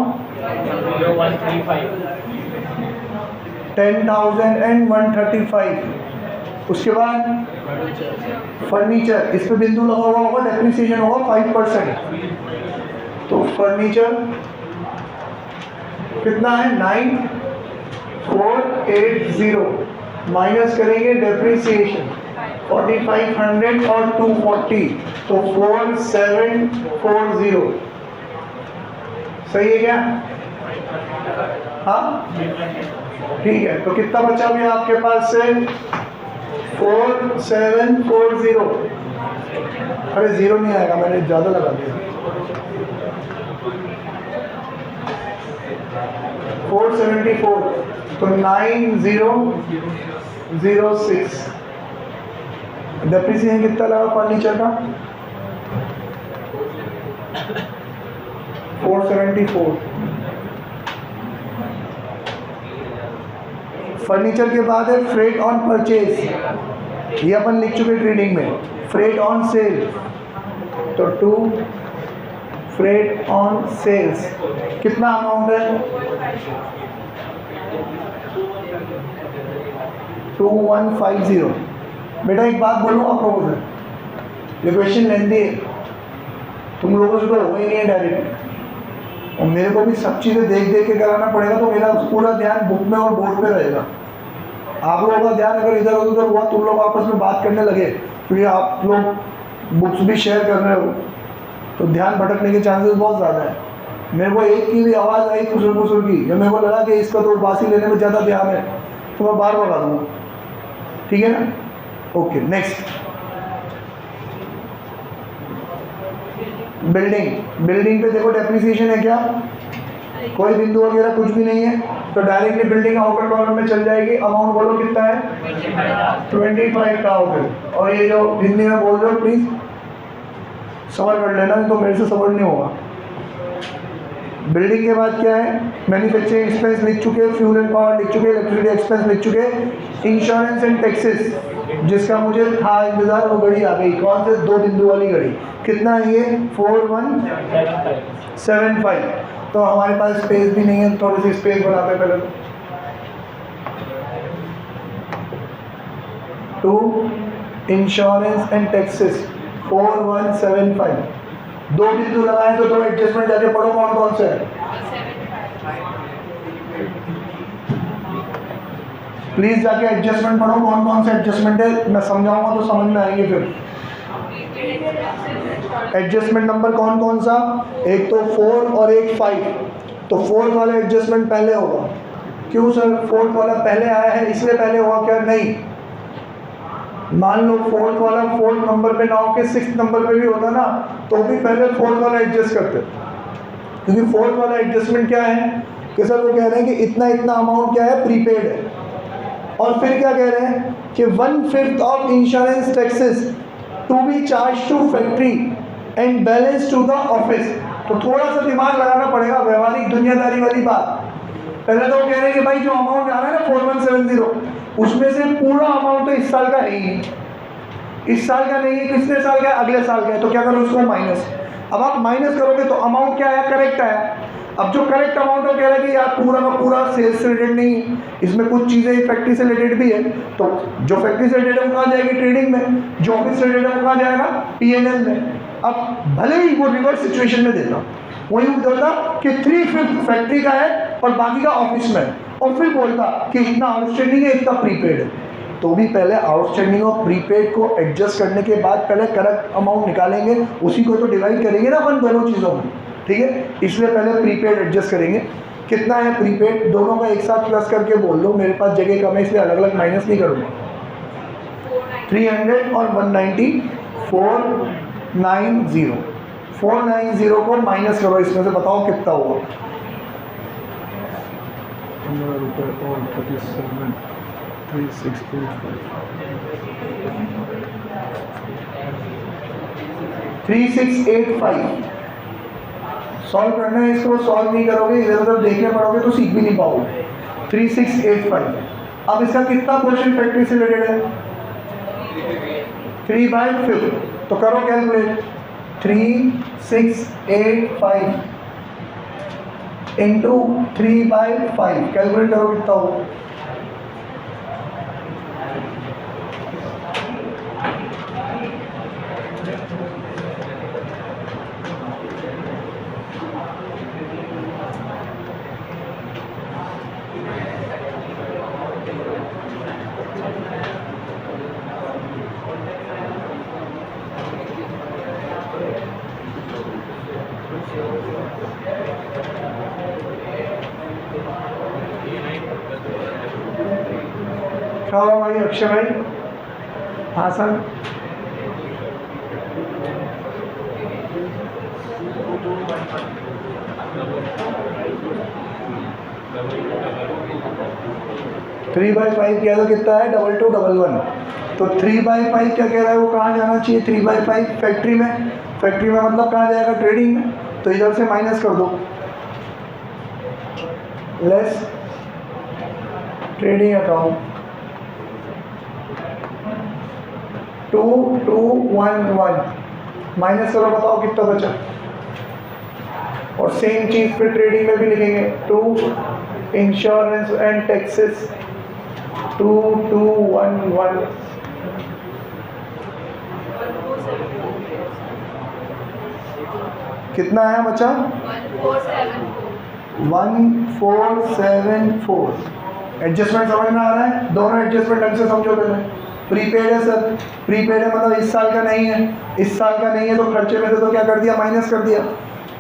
Speaker 1: 10,135। उसके बाद फर्नीचर, इस पे बिंदु लगा हुआ होगा, डेप्रिसिएशन होगा 5%, तो फर्नीचर कितना है? 9,480, माइनस करेंगे डेप्रिसिएशन 4,500 और 240, तो 4,740। सही है क्या? हाँ ठीक है, तो कितना बचा भी आपके पास से? 4,740। अरे जीरो नहीं आएगा, मैंने ज़्यादा लगा दिया। 474, तो 9,006। डेप्रिसिएशन कितना लगा फर्नीचर का? 474। फर्नीचर के बाद है फ्रेट ऑन परचेज, ये अपन लिख चुके ट्रेडिंग में। फ्रेट ऑन सेल, तो 2 फ्रेट ऑन सेल्स, कितना अमाउंट है? 2150। बेटा एक बात बोलूँ आप लोगों से, ये क्वेश्चन लेंदी है, तुम लोगों से तो हो ही नहीं है डायरेक्ट, और मेरे को भी सब चीज़ें देख देख के कराना पड़ेगा, तो मेरा पूरा ध्यान बुक में और बोर्ड पे रहेगा। आप लोगों का ध्यान अगर इधर उधर हुआ, तुम लोग आपस में बात करने लगे, क्योंकि आप लोग बुक्स भी शेयर कर रहे हो, तो ध्यान भटकने के चांसेस बहुत ज़्यादा है। मेरे को एक की भी आवाज़ आई खुसर खुसर की, जब मेरे को लगा कि इसका तो बासी लेने में ज़्यादा ध्यान है, तो मैं बार बता दूँगा, ठीक है ना? ओके, नेक्स्ट बिल्डिंग पे देखो डेप्रिसिएशन है क्या? कोई बिंदु वगैरह कुछ भी नहीं है, तो डायरेक्टली बिल्डिंग आउटर कॉलम में चल जाएगी। अमाउंट बोलो कितना है? 25,000। और ये जो हिंदी में बोल रहे हो प्लीज़ समझ कर लेना, तो मेरे से समझ नहीं होगा। बिल्डिंग के बाद क्या है? मैन्युफैक्चरिंग एक्सपेंस लिख चुके, फ्यूल एंड पावर लिख चुके, इलेक्ट्रिसिटी एक्सपेंस लिख चुके, इंश्योरेंस एंड टैक्सेस, जिसका मुझे था इंतजार, वो घड़ी आ गई। कौन से? 2 बिंदु वाली घड़ी। कितना है ये? 4175। तो हमारे पास स्पेस भी नहीं है, थोड़ी सी स्पेस बनाते हैं पहले। 2 इंश्योरेंस एंड टैक्सेस 4175। 2 बिंदु लगाए तो 2 एडजस्टमेंट जाके पढ़ो कौन कौन से है। प्लीज जाके एडजस्टमेंट पढ़ो कौन कौन से एडजस्टमेंट है, मैं समझाऊंगा तो समझ में आएंगे फिर। एडजस्टमेंट नंबर कौन कौन सा? एक तो 4 और एक 5। तो 4 वाला एडजस्टमेंट पहले होगा। क्यों सर 4 वाला पहले आया है इसलिए पहले होगा क्या? नहीं, मान लो 4 वाला 4 नंबर पे ना हो के 6 नंबर पे भी होता ना, तो भी पहले 4 वाला एडजस्ट करते, क्योंकि 4 वाला एडजस्टमेंट क्या है? कि सर वो कह रहे हैं कि इतना इतना अमाउंट क्या है, प्रीपेड है। और फिर क्या कह रहे हैं कि 1/5 of insurance taxes to be charge to factory and balance to the office. तो थोड़ा सा दिमाग लगाना पड़ेगा, व्यवहारिक दुनियादारी वाली बात। पहले तो वो कह रहे हैं कि भाई जो अमाउंट आ रहा है ना 4170, उसमें से पूरा अमाउंट तो इस साल का है ही नहीं, इस साल का नहीं है, कितने साल का है, अगले साल का है। तो क्या करो, उसको माइनस। अब आप माइनस करोगे तो अमाउंट क्या आया, करेक्ट आया। अब जो करेक्ट अमाउंट है कह रहा है कि यार पूरा का पूरा सेल्स से रिलेटेड नहीं है, इसमें कुछ चीज़ें फैक्ट्री से रिलेटेड भी है। तो जो फैक्ट्री से रिलेटेड है वो कहाँ जाएगी, ट्रेडिंग में। जो ऑफिस से रिलेटेड है वो कहाँ जाएगा, P&L में। अब भले ही वो रिवर्स सिचुएशन में देता, वही बोलता कि 3/5 फैक्ट्री का है और बाकी का ऑफिस में है, और फिर बोलता कि इतना आउटस्टैंडिंग है, इतना प्रीपेड है। तो भी पहले आउटस्टैंडिंग और प्रीपेड को एडजस्ट करने के बाद पहले करेक्ट अमाउंट निकालेंगे, उसी को तो डिवाइड करेंगे ना अपन दोनों चीज़ों में, ठीक है। इसलिए पहले प्रीपेड एडजस्ट करेंगे। कितना है प्रीपेड, दोनों का एक साथ प्लस करके बोल दो, मेरे पास जगह कम है इसलिए अलग अलग माइनस नहीं करूँगा। 300 और 190, 490। 490 को माइनस करो इसमें से, बताओ कितना हुआ।
Speaker 2: 15 रुपये और 37, 3685।
Speaker 1: 3685 सॉल्व करना है इसको। सॉल्व नहीं करोगे, इधर उधर देखने पड़ोगे तो सीख भी नहीं पाओगे। 3685। अब इसका कितना क्वेश्चन फैक्ट्री से रिलेटेड है, 3/5। तो करो कैलकुलेट, 3685 इंटू 3/5 कैलकुलेट करो कितना होगा। क्या हुआ भाई, अक्षय भाई? हाँ सर। थ्री बाई फाइव किया तो कितना है, 2211। तो 3/5 क्या कह रहा है, वो कहाँ जाना चाहिए, 3/5 फैक्ट्री में। फैक्ट्री में मतलब कहाँ जाएगा, ट्रेडिंग में। तो इधर से माइनस कर दो, लेस ट्रेडिंग अकाउंट 2211 माइनस करो, बताओ कितना बचा। और सेम चीज़ पे ट्रेडिंग में भी लिखेंगे, 2 इंश्योरेंस एंड टैक्सेस 2211। कितना आया बचा, 1474। एडजस्टमेंट समझ में आ रहा है, दोनों एडजस्टमेंट ढंग से समझो पहले। प्रीपेड है सर, प्रीपेड है मतलब इस साल का नहीं है, इस साल का नहीं है तो खर्चे में से तो क्या कर दिया, माइनस कर दिया।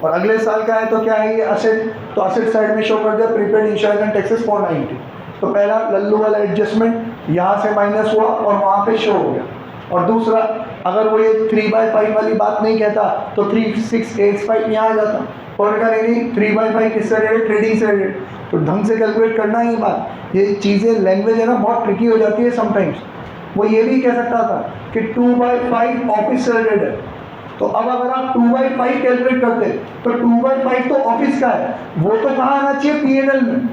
Speaker 1: और अगले साल का है तो क्या है ये, असेट। तो असेट साइड में शो कर दिया प्रीपेड इंश्योरेंस एंड टैक्सेस 490। तो पहला लल्लू वाला एडजस्टमेंट यहाँ से माइनस हुआ और वहाँ पे शो हो गया। और दूसरा, अगर वो ये 3/5 वाली बात नहीं कहता तो 3685 यहाँ आ जाता। और क्या नहीं, 3/5 किससे रिलेटेड, ट्रेडिंग से रिलेटेड। तो ढंग से कैलकुलेट करना ही बात। ये चीज़ें लैंग्वेज है ना बहुत ट्रिकी हो जाती है समटाइम्स। वो ये भी कह सकता था कि 2/5 ऑफिस से रिलेटेड है। तो अब अगर आप 2/5 कैलकुलेट करते तो 2/5 तो ऑफिस का है, वो तो कहाँ आना चाहिए, P&L में।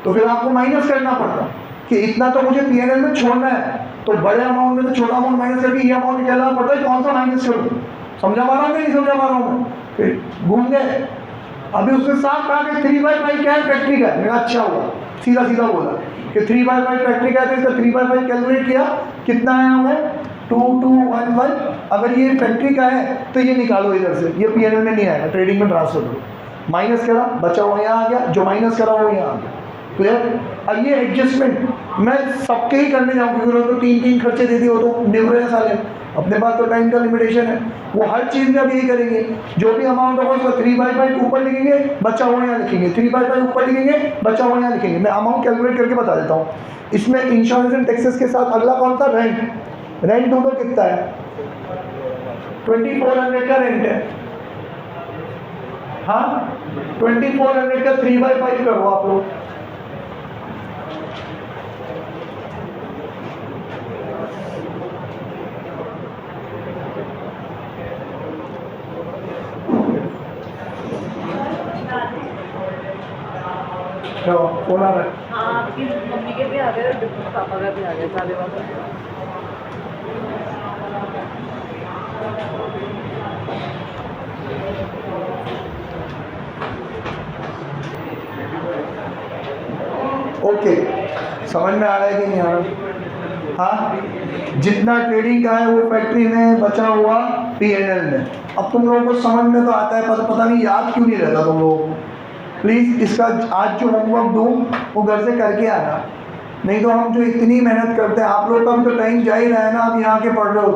Speaker 1: तो फिर आपको माइनस करना पड़ता कि इतना तो मुझे P&L में छोड़ना है। तो बड़े अमाउंट में तो छोटा अमाउंट माइनस करके ये अमाउंट निकालना पड़ता है, कौन सा माइनस करूँ। समझा पा रहा हूँ कि नहीं समझा पा रहा हूँ मैं, फिर घूम गए। अभी उसने साफ कहा कि 3/5 क्या है, फैक्ट्री का है। मेरा अच्छा हुआ, सीधा सीधा बोला कि 3/5 फैक्ट्री का है। तो इसका 3/5 कैलकुलेट किया, कितना आया हुआ है, 2211। अगर ये फैक्ट्री का है तो ये निकालो इधर से, ये P&L में नहीं आएगा, ट्रेडिंग में ट्रांसफर करो। माइनस करा, बचा हुआ यहाँ आ गया, जो माइनस करा वो यहाँ आ गया। क्लियर। अब ये एडजस्टमेंट मैं सबके ही करने जाऊँ क्योंकि उन्होंने तो 3 खर्चे दे दिए, वो तो निवरे साले। अपने पास तो टाइम का लिमिटेशन है, वो हर चीज़ में अब यही करेंगे। जो भी अमाउंट होगा उसका 3/5 ऊपर लिखेंगे, बचा हुआ यहाँ लिखेंगे, 3/5 ऊपर लिखेंगे, बचा हुआ यहाँ लिखेंगे। मैं अमाउंट कैलकुलेट करके बता देता हूँ। इसमें इंश्योरेंस एंड टैक्सेस के साथ अगला कौन था, रेंट। रेंट ढूंढो कितना है, 2400 का रेंट है। हाँ 2400 का 3/5 करो आप लोग। क्या कौन आ रहा है?
Speaker 3: हाँ आपकी मम्मी के भी आ गए और पापा का भी आ गया तालिबान का।
Speaker 1: ओके, समझ में आ रहा है कि नहीं आ रहा? हाँ, जितना ट्रेडिंग का है वो फैक्ट्री में बचा हुआ P&L में। अब तुम लोगों को समझ में तो आता है, पर पता नहीं याद क्यों नहीं रहता तुम लोगों को। प्लीज़ इसका आज जो होमवर्क दूँ वो घर से करके आना, नहीं तो हम जो इतनी मेहनत करते हैं, आप लोग का भी तो टाइम जा ही रहा है ना, आप यहाँ के पढ़ रहे हो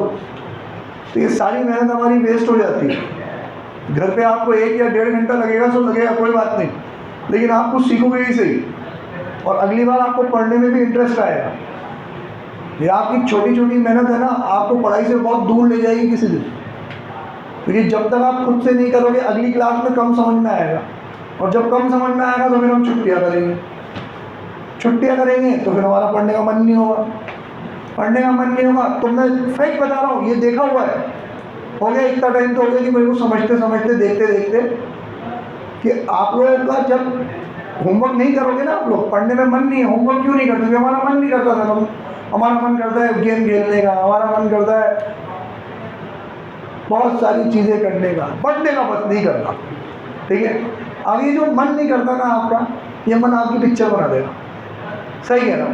Speaker 1: तो ये सारी मेहनत हमारी वेस्ट हो जाती है। घर पे आपको 1 या 1.5 घंटा लगेगा सो लगेगा, कोई बात नहीं, लेकिन आप कुछ सीखोगे ही सही और अगली बार आपको पढ़ने में भी इंटरेस्ट आएगा। ये आपकी छोटी छोटी मेहनत है ना, आपको पढ़ाई से बहुत दूर ले जाएगी किसी दिन, क्योंकि जब तक आप खुद से नहीं करोगे अगली क्लास में कम समझ में आएगा, और जब कम समझ में आएगा तो फिर हम छुट्टियाँ करेंगे तो फिर हमारा पढ़ने का मन नहीं होगा। तो मैं फैक्ट बता रहा हूँ, ये देखा हुआ है। हो गया इतना टाइम तो हो गया कि मेरे को समझते समझते देखते देखते कि आप लोगों का जब होमवर्क नहीं करोगे ना, आप लोग पढ़ने में मन नहीं है, होमवर्क क्यों नहीं करते? हमारा मन नहीं करता था, हमारा मन करता है गेम खेलने का, हमारा मन करता है बहुत सारी चीज़ें करने का, पढ़ने का बस नहीं करता। ठीक है, अब ये जो मन नहीं करता ना आपका, ये मन आपकी पिक्चर बना देगा। सही है ना?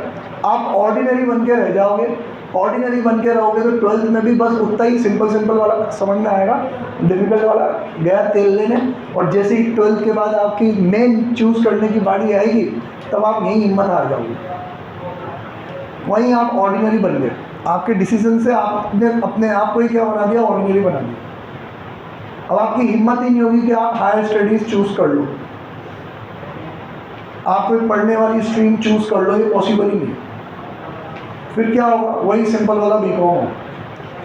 Speaker 1: आप ऑर्डिनरी बन के रह जाओगे, ऑर्डिनरी बन के रहोगे तो 12th में भी बस उतना ही सिंपल वाला समझ में आएगा, डिफिकल्ट वाला गया तेल लेने। और जैसे ही 12th के बाद आपकी मेन चूज़ करने की बारी आएगी, तब आप यहीं हिम्मत हार जाओगे, वहीं आप ऑर्डिनरी बन गए। आपके डिसीजन से आपने अपने आप को ही क्या बना दिया? ऑर्डिनरी बना दिया। अब आपकी हिम्मत ही नहीं होगी कि आप हायर स्टडीज़ चूज़ कर लो, आप कोई पढ़ने वाली स्ट्रीम चूज़ कर लो, ये पॉसिबल ही नहीं। फिर क्या होगा? वही सिंपल वाला B.Com होगा,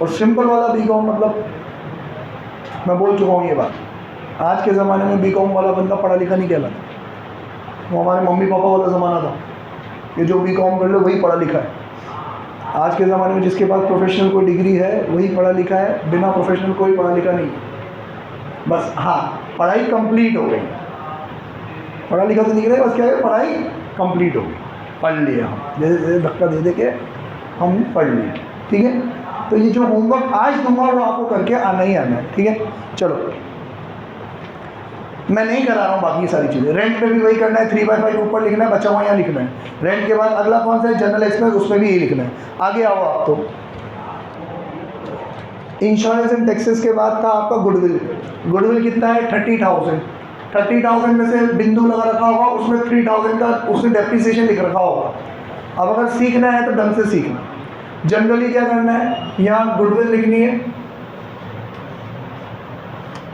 Speaker 1: और सिंपल वाला B.Com मतलब मैं बोल चुका हूँ ये बात, आज के ज़माने में B.Com वाला बंदा पढ़ा लिखा नहीं कहलाता। वो हमारे मम्मी पापा वाला ज़माना था, ये जो B.Com कर लो वही पढ़ा लिखा है। आज के ज़माने में जिसके पास प्रोफेशनल कोई डिग्री है वही पढ़ा लिखा है, बिना प्रोफेशनल कोई पढ़ा लिखा नहीं। बस हाँ, पढ़ाई कंप्लीट हो गई, पढ़ा लिखा तो नहीं रहे, बस क्या है, पढ़ाई कंप्लीट हो गई, पढ़ लिया हम, जैसे धक्का दे के हम पढ़ लिए। ठीक है, तो ये जो होमवर्क आज दूंगा वो आपको करके आना ही आना है। ठीक है, चलो मैं नहीं करा रहा हूँ बाकी सारी चीज़ें। रेंट पे भी वही करना है, 3/5 ऊपर लिखना है, बचा हुआ यहाँ लिखना है। रेंट के बाद अगला कौन सा है? जनरल एक्सपेंस, उसमें भी यही लिखना है। आगे आओ आप, तो इंश्योरेंस एंड टैक्सेस के बाद था आपका गुडविल। गुडविल कितना है? 30,000। 30,000 में से बिंदु लगा रखा होगा, उसमें 3,000 का उसने डेप्रिसिएशन लिख रखा होगा। अब अगर सीखना है तो ढंग से सीखना। जनरली क्या करना है, यहाँ गुडविल लिखनी है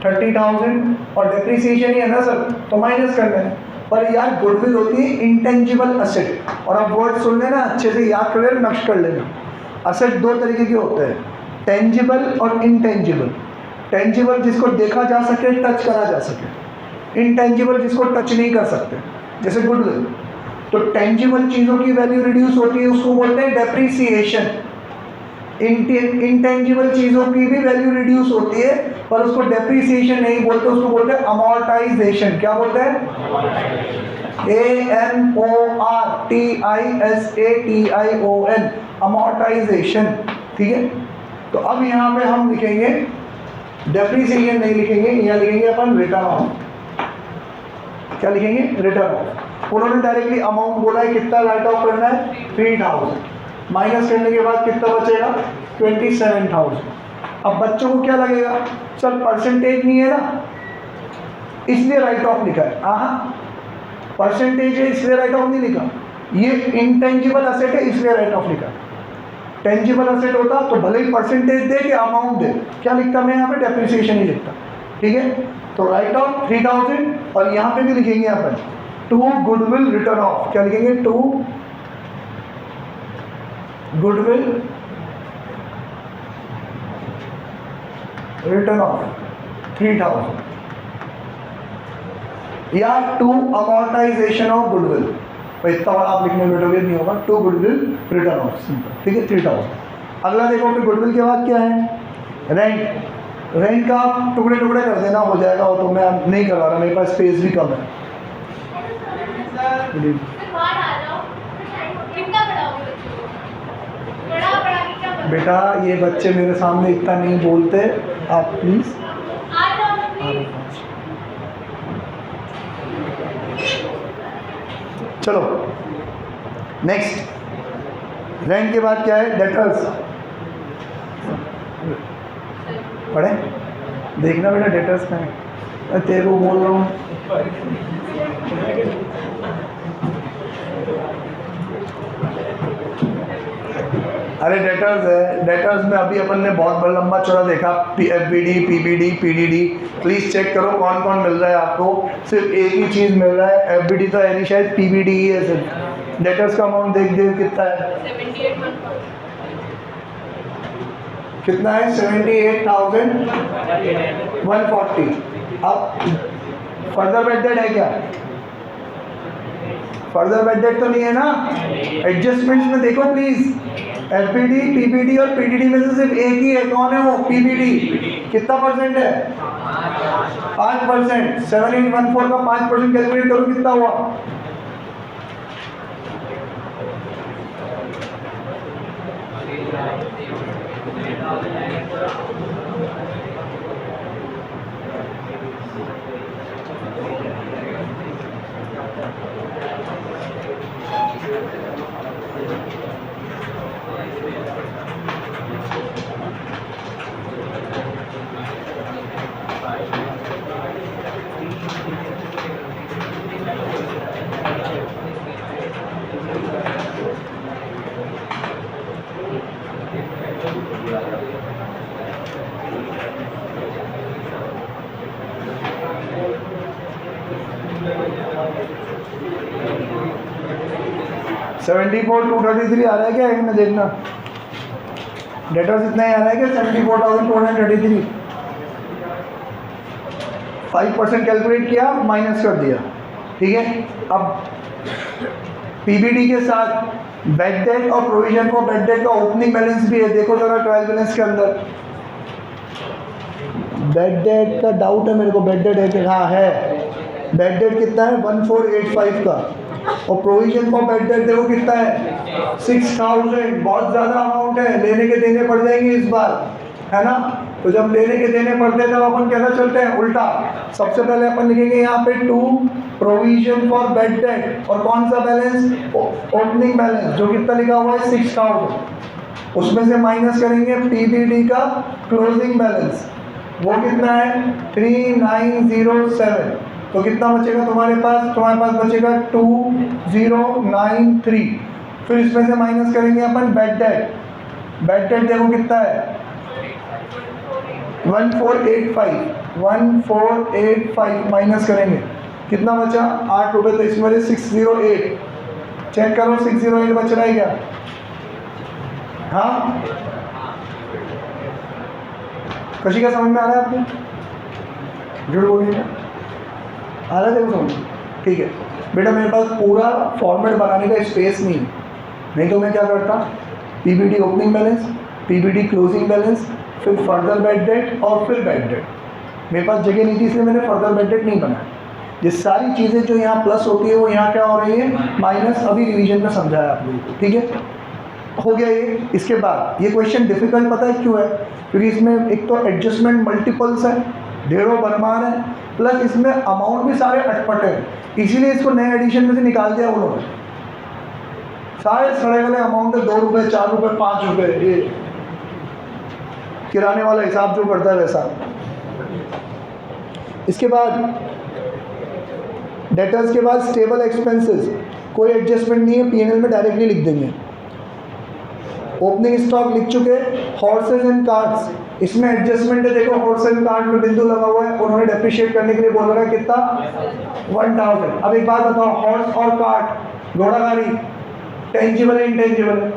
Speaker 1: 30,000 और डेप्रिसिएशन ही है ना सर, तो माइनस करना है। पर यार गुडविल होती है इंटेंजिबल असेट, और आप वर्ड सुन लेना अच्छे से, याद कर लेना, नक्श कर लेना। असेट दो तरीके के होते हैं, टेंजिबल और इनटेंजिबल। टेंजिबल जिसको देखा जा सके, टच करा जा सके, इनटेंजिबल जिसको टच नहीं कर सकते, जैसे गुडविल। तो टेंजिबल चीज़ों की वैल्यू रिड्यूस होती है, उसको बोलते हैं डेप्रिसिएशन। इंटेंजिबल चीज़ों की भी वैल्यू रिड्यूस होती है, पर उसको डेप्रिसिएशन नहीं बोलते, उसको बोलते हैं अमोर्टाइजेशन। क्या बोलते हैं? AMORTISATION, amortisation. ठीक है, तो अब यहाँ पे हम लिखेंगे डेप्रिसिएशन नहीं लिखेंगे, यहाँ लिखेंगे अपन रिटर्न ऑफ। क्या लिखेंगे? Return of. उन्होंने डायरेक्टली अमाउंट बोला है, कितना राइट ऑफ करना है? 3,000। माइनस करने के बाद कितना बचेगा? 27,000। अब बच्चों को क्या लगेगा, सर परसेंटेज नहीं है ना इसलिए राइट ऑफ लिखा है। हाँ, परसेंटेज है इसलिए राइट ऑफ नहीं लिखा, ये इंटेंजिबल असेट है इसलिए राइट ऑफ लिखा। टेंजिबल असेट होता तो भले ही परसेंटेज दे कि अमाउंट दे, क्या लिखता मैं यहाँ पे? डेप्रिसिएशन ही लिखता। ठीक है, तो राइट ऑफ 3,000, और यहाँ पे भी लिखेंगे अपन टू गुडविल रिटर्न ऑफ। क्या लिखेंगे? To goodwill return off 3,000। या टू अमोर्टाइजेशन ऑफ गुडविल। तो इतना आप लिखने बैठोगे नहीं होगा, to goodwill return off, simple, ठीक है, 3000। अगला देखो फिर गुडविल के बाद क्या है, रेंट। रेंट का आप टुकड़े टुकड़े कर देना, हो जाएगा, वो तो मैं नहीं करवा रहा, मेरे पास स्पेस भी कम है। बेटा ये बच्चे मेरे सामने इतना नहीं बोलते, आप प्लीज़ चलो नेक्स्ट। रेंट के बाद क्या है, डेटर्स। पढ़े देखना बेटा, डेटर्स का है, तेरे को बोल रहा हूँ। अरे डेटर्स है, डेटर्स में अभी अपन ने बहुत बड़ा लंबा चौड़ा देखा, FBD, PBD, PDD। Please check करो कौन कौन मिल रहा है आपको, सिर्फ एक ही चीज़ मिल रहा है, FBD तो है नहीं, शायद PBD ही है सिर्फ। डेटर्स का अमाउंट देख दे कितना है, 78,140। कितना है, 78,140। अब फर्दर बेडेड है क्या, फर्दर बेडेड तो नहीं है ना। एडजस्टमेंट्स में देखो प्लीज़, FBD, PBD और PDD में से सिर्फ एक ही है, कौन है वो, PBD। कितना परसेंट है, 5%। 7814 का 5% कैलकुलेट करो कितना हुआ, 74,233 आ रहा है क्या, एक में देखना, डेटर्स इतना ही आ रहा है क्या, 74,233। 5% कैलकुलेट किया, माइनस कर दिया, ठीक है। अब PBD के साथ बेड डेट और प्रोविजन फॉर बेड डेट का ओपनिंग बैलेंस भी है, देखो जरा ट्रायल बैलेंस के अंदर। बेड डेट का डाउट है मेरे को, बेड डेट है कि हाँ है, बेड डेट कितना है 1485 का, और प्रोविजन फॉर बेड डेट देखो कितना है 6000। बहुत ज़्यादा अमाउंट है, लेने के देने पड़ जाएंगे इस बार, है ना। तो जब लेने के देने पड़ते हैं तब अपन कैसा चलते हैं, उल्टा। सबसे पहले अपन लिखेंगे यहाँ पे 2 प्रोविजन फॉर बेड डेट, और कौन सा बैलेंस, ओपनिंग बैलेंस, जो कितना लिखा हुआ है 6000। उसमें से माइनस करेंगे PBD का क्लोजिंग बैलेंस, वो कितना है 3907। तो कितना बचेगा तुम्हारे पास बचेगा 2093। फिर इसमें से माइनस करेंगे अपन बेड डेट। बेड डेट देखो कितना है 1485 माइनस करेंगे, कितना बचा 8 रुपये, तो इसमें 608। चेक करो 608 बच रहा है क्या, हाँ कशी का समझ में आ रहा है आपको, झूठ बोलिएगा, आ रहा है देखो समझ, ठीक है बेटा। मेरे पास पूरा फॉर्मेट बनाने का स्पेस नहीं तो मैं क्या करता, PBD opening balance, PBD closing balance, फिर फर्दर बेड डेट और फिर बेड डेट। मेरे पास जगह नहीं थी इसलिए मैंने फर्दर बेड डेट नहीं बनाया। ये सारी चीज़ें जो यहाँ प्लस होती है वो यहाँ क्या हो रही है, माइनस। अभी रिवीजन में समझाया आप लोगों को, ठीक है, हो गया ये। इसके बाद ये क्वेश्चन डिफिकल्ट पता है क्यों है, क्योंकि इसमें एक तो एडजस्टमेंट मल्टीपल्स है, ढेरों भरमार है, प्लस इसमें अमाउंट भी सारे अटपट है, इसीलिए इसको नए एडिशन में से निकाल दिया उन्होंने। सारे सड़े गले अमाउंट है, 2 रुपये 4 रुपये 5 रुपये, ये किराने वाला हिसाब जो करता है वैसा। इसके बाद डेटर्स के बाद स्टेबल एक्सपेंसेस, कोई एडजस्टमेंट नहीं है, P&L में डायरेक्टली लिख देंगे। ओपनिंग स्टॉक लिख चुके। हॉर्सेज एंड कार्ड्स, इसमें एडजस्टमेंट है, देखो हॉर्सेज एंड कार्ड में बिंदु लगा हुआ है, उन्होंने डेप्रिशिएट करने के लिए बोल रहा है कितना 1000। अब एक बात बताओ, हॉर्स और कार्ड, घोड़ा गाड़ी, टेंजिबल है इंटेंजिबल है,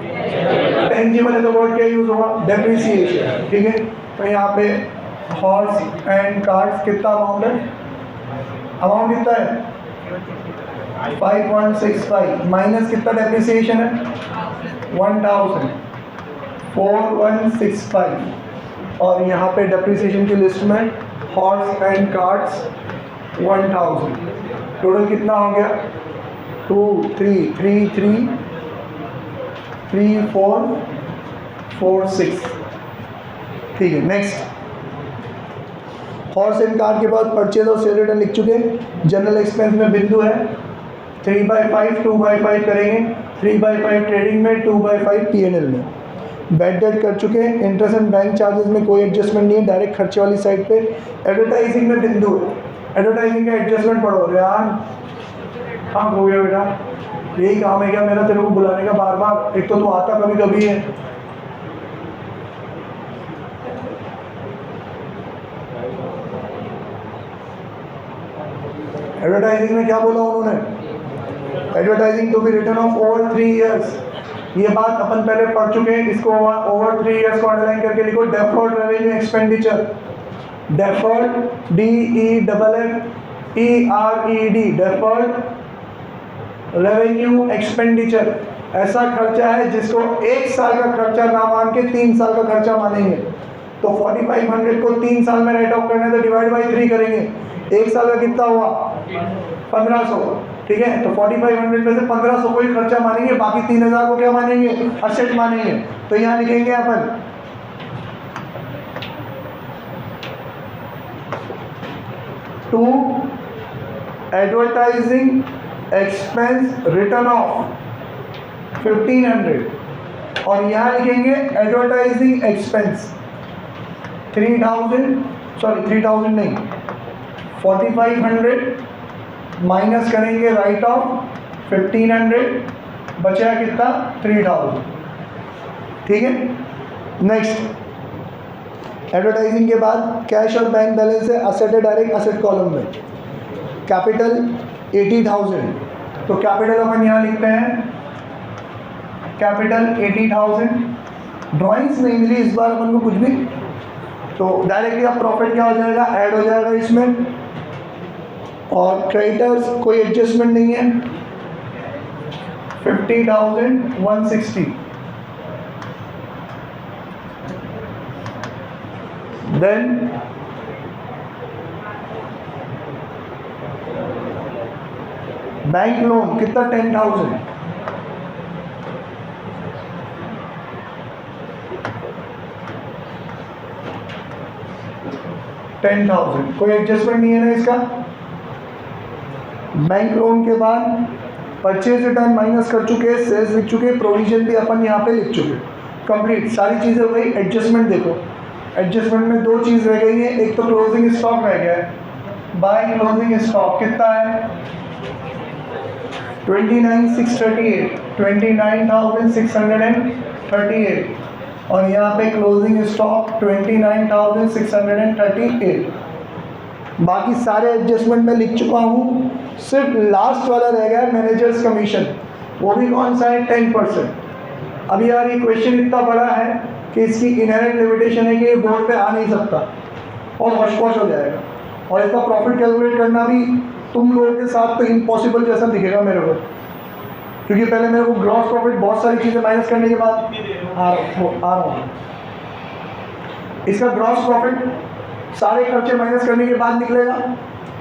Speaker 1: टेंजिबल है तो वर्ड क्या यूज होगा, डेप्रिसिएशन, ठीक है। तो यहाँ पे हॉर्स एंड कार्ड्स कितना अमाउंट है अमाउंट कितना है 5165 माइनस कितना डेप्रिसिएशन है 1000 4165 और यहाँ पे डेप्रिसिएशन की लिस्ट में हॉर्स एंड कार्ट्स 1000 टोटल कितना हो गया 2 3 3 3 3 4 4 6 ठीक है। नेक्स्ट हॉर्स एंड कार के बाद परचेज और सेल रिटर्न लिख चुके हैं। जनरल एक्सपेंस में बिंदु है 3/5 2/5 करेंगे 3/5 ट्रेडिंग में 2/5 P&L में। बैड डेट कर चुके हैं। इंटरेस्ट एंड बैंक चार्जेस में कोई एडजस्टमेंट नहीं है, डायरेक्ट खर्चे वाली साइड पे। एडवर्टाइजिंग में बिंदु है, एडवर्टाइजिंग का एडजस्टमेंट पढ़ो। रेहान कहाँ हो गया बेटा, यही काम है क्या मेरा तेरे को बुलाने का बार बार, एक तो तू आता कभी कभी है। एडवर्टाइजिंग में क्या बोला उन्होंने, advertising to be return off over 3 years। ये बात अपन पहले पढ़ चुके हैं, इसको ओवर 3 years को अंडरलाइन करके लिखो। Deferred revenue expenditure, deferred DEFFERED, deferred revenue expenditure ऐसा खर्चा है जिसको 1 साल का खर्चा ना मान के 3 साल का खर्चा मानेंगे। तो 4500 को 3 साल में राइट ऑफ करने तो डिवाइड बाई 3 करेंगे। 1 साल का कितना हुआ 1500, ठीक है। तो 4500 में से 1500 को ही खर्चा मानेंगे, बाकी 3000 को क्या मानेंगे, असेट मानेंगे। तो यहाँ लिखेंगे अपन to advertising expense return of 1500 और यहाँ लिखेंगे एडवर्टाइजिंग एक्सपेंस 3000 नहीं 4500 माइनस करेंगे राइट ऑफ 1500, बचा कितना 3000, ठीक है। नेक्स्ट एडवर्टाइजिंग के बाद कैश और बैंक बैलेंस है, असेट है डायरेक्ट असेट कॉलम में। कैपिटल 80,000, तो कैपिटल अपन यहाँ लिखते हैं कैपिटल 80,000। ड्राइंग्स नहीं मिली इस बार अपन को कुछ भी, तो डायरेक्टली अब प्रॉफिट क्या हो जाएगा, ऐड हो जाएगा इसमें। और क्रेडिटर्स कोई एडजस्टमेंट नहीं है 50,160। देन बैंक लोन कितना 10,000, कोई एडजस्टमेंट नहीं है ना इसका। बैंक लोन के बाद परचेज रिटर्न माइनस कर चुके हैं, सेल्स लिख चुके हैं, प्रोविजन भी अपन यहाँ पे लिख चुके, कंप्लीट सारी चीज़ें हो गई। एडजस्टमेंट देखो, एडजस्टमेंट में 2 चीज़ रह गई है, एक तो क्लोजिंग स्टॉक रह गया है। बाय क्लोजिंग स्टॉक कितना है 29,638, 29,638 और यहाँ पे क्लोजिंग स्टॉक 29,638। बाकी सारे एडजस्टमेंट में लिख चुका हूँ, सिर्फ लास्ट वाला रह गया है मैनेजर्स कमीशन, वो भी कौन सा है 10%। अब यार ये क्वेश्चन इतना बड़ा है कि इसकी इनहेरेंट लिमिटेशन है कि ये बोर्ड पे आ नहीं सकता और हौश-पौश हो जाएगा, और इसका प्रॉफिट कैलकुलेट करना भी तुम लोगों के साथ तो इम्पॉसिबल जैसा दिखेगा मेरे को, क्योंकि पहले मेरे को ग्रॉस प्रॉफिट बहुत सारी चीज़ें माइनस करने के बाद आ रहा हूँ। इसका ग्रॉस प्रॉफिट सारे खर्चे माइनस करने के बाद निकलेगा।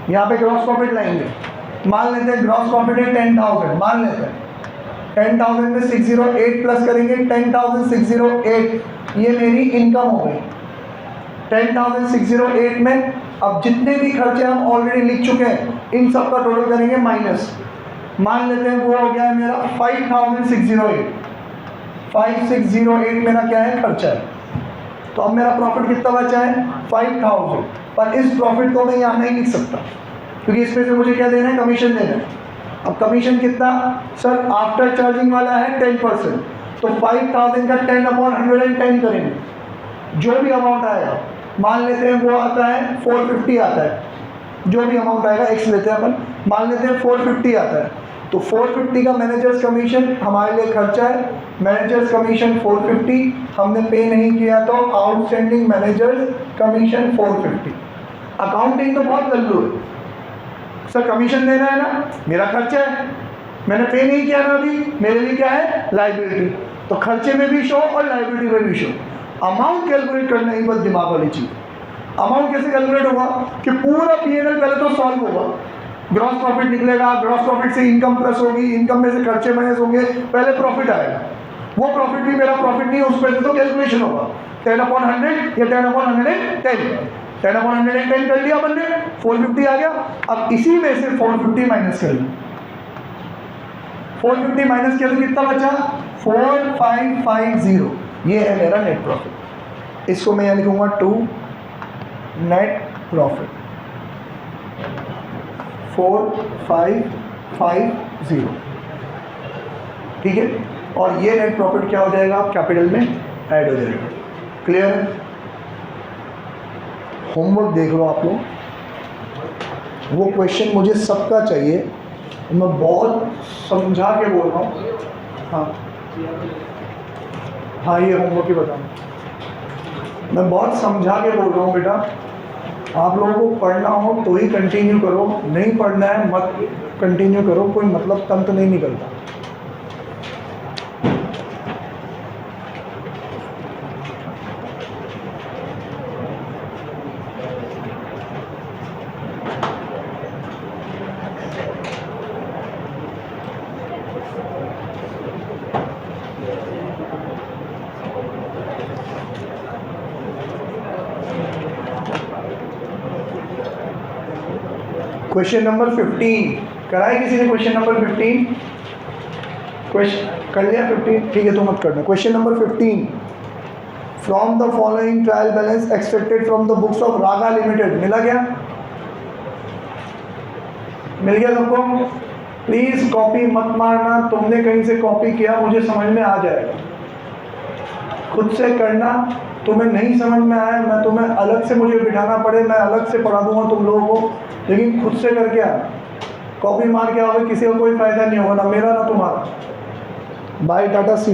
Speaker 1: यहाँ पे ग्रॉस प्रॉफिट लाएंगे, मान लेते हैं ग्रॉस प्रॉफिट है 10,000, मान लेते हैं 10,000 में 608 प्लस करेंगे 10,608, ये मेरी इनकम हो गई। 10,608 में अब जितने भी खर्चे हम ऑलरेडी लिख चुके हैं इन सब का टोटल करेंगे माइनस, मान लेते हैं वो हो गया है मेरा 5,608। 5,608 मेरा क्या है, खर्चा है। तो अब मेरा प्रॉफिट कितना बचा है 5,000, पर इस प्रॉफिट को मैं यहाँ नहीं लिख सकता क्योंकि इसमें से मुझे क्या देना है, कमीशन देना है। अब कमीशन कितना सर, आफ्टर चार्जिंग वाला है 10%, तो 5,000 का 10/110 करेंगे, जो भी अमाउंट आएगा मान लेते हैं वो आता है 450 आता है, जो भी अमाउंट आएगा एक्स लेते हैं अपन, मान लेते हैं 450 आता है, तो 450 का मैनेजर्स कमीशन हमारे लिए खर्चा है। मैनेजर्स कमीशन 450 हमने पे नहीं किया तो आउटस्टैंडिंग मैनेजर्स कमीशन 450। अकाउंटिंग तो बहुत लल्लू है, सर कमीशन देना है ना, मेरा खर्चा है, मैंने पे नहीं किया ना अभी, मेरे लिए क्या है, लाइबिलिटी। तो खर्चे में भी शो और लाइबिलिटी में भी शो। अमाउंट कैलकुलेट करना ही बस दिमाग वाली चीज़। अमाउंट कैसे कैलकुलेट होगा कि पूरा P&L पहले तो सॉल्व होगा, ग्रॉस प्रॉफिट निकलेगा, ग्रॉस प्रॉफिट से इनकम प्लस होगी, इनकम में से खर्चे माइनस होंगे, पहले प्रॉफिट आएगा। वो प्रॉफिट भी मेरा प्रॉफिट नहीं है, उस पर तो कैलकुलेशन होगा 10/100 या 10/110। 10/110 कर लिया अपन ने, 450 आ गया। अब इसी में से 450 माइनस कर लिया, 450 माइनस किया तो कितना बचा, 4550। ये है मेरा नेट प्रॉफिट। इसको मैं यहाँ लिखूंगा 2 नेट प्रॉफिट 4550, ठीक है। और ये नेट प्रॉफिट क्या हो जाएगा, कैपिटल में ऐड हो जाएगा। क्लियर है? होमवर्क देख लो आप लोग, वो क्वेश्चन मुझे सबका चाहिए, मैं बहुत समझा के बोल रहा हूँ। हाँ ये होमवर्क ही बताऊँ, मैं बहुत समझा के बोल रहा हूँ बेटा। आप लोगों को पढ़ना हो तो ही कंटिन्यू करो, नहीं पढ़ना है मत कंटिन्यू करो, कोई मतलब तंत्र नहीं निकलता। क्वेश्चन नंबर 15 कराए किसी ने? क्वेश्चन नंबर 15 क्वेश्चन कर लिया 15, ठीक है तो मत करना। Question number 15, from the following trial balance expected from the books of Raga limited. मिला क्या? मिल गया सबको? प्लीज कॉपी मत मारना, तुमने कहीं से कॉपी किया मुझे समझ में आ जाएगा, खुद से करना। तुम्हें नहीं समझ में आया, मैं तुम्हें अलग से मुझे बिठाना पड़े, मैं अलग से पढ़ा दूंगा तुम लोगों को, लेकिन खुद से करके आना। कॉपी मार के आओगे किसी को कोई फ़ायदा नहीं होगा, ना मेरा ना तुम्हारा। बाय टाटा सी।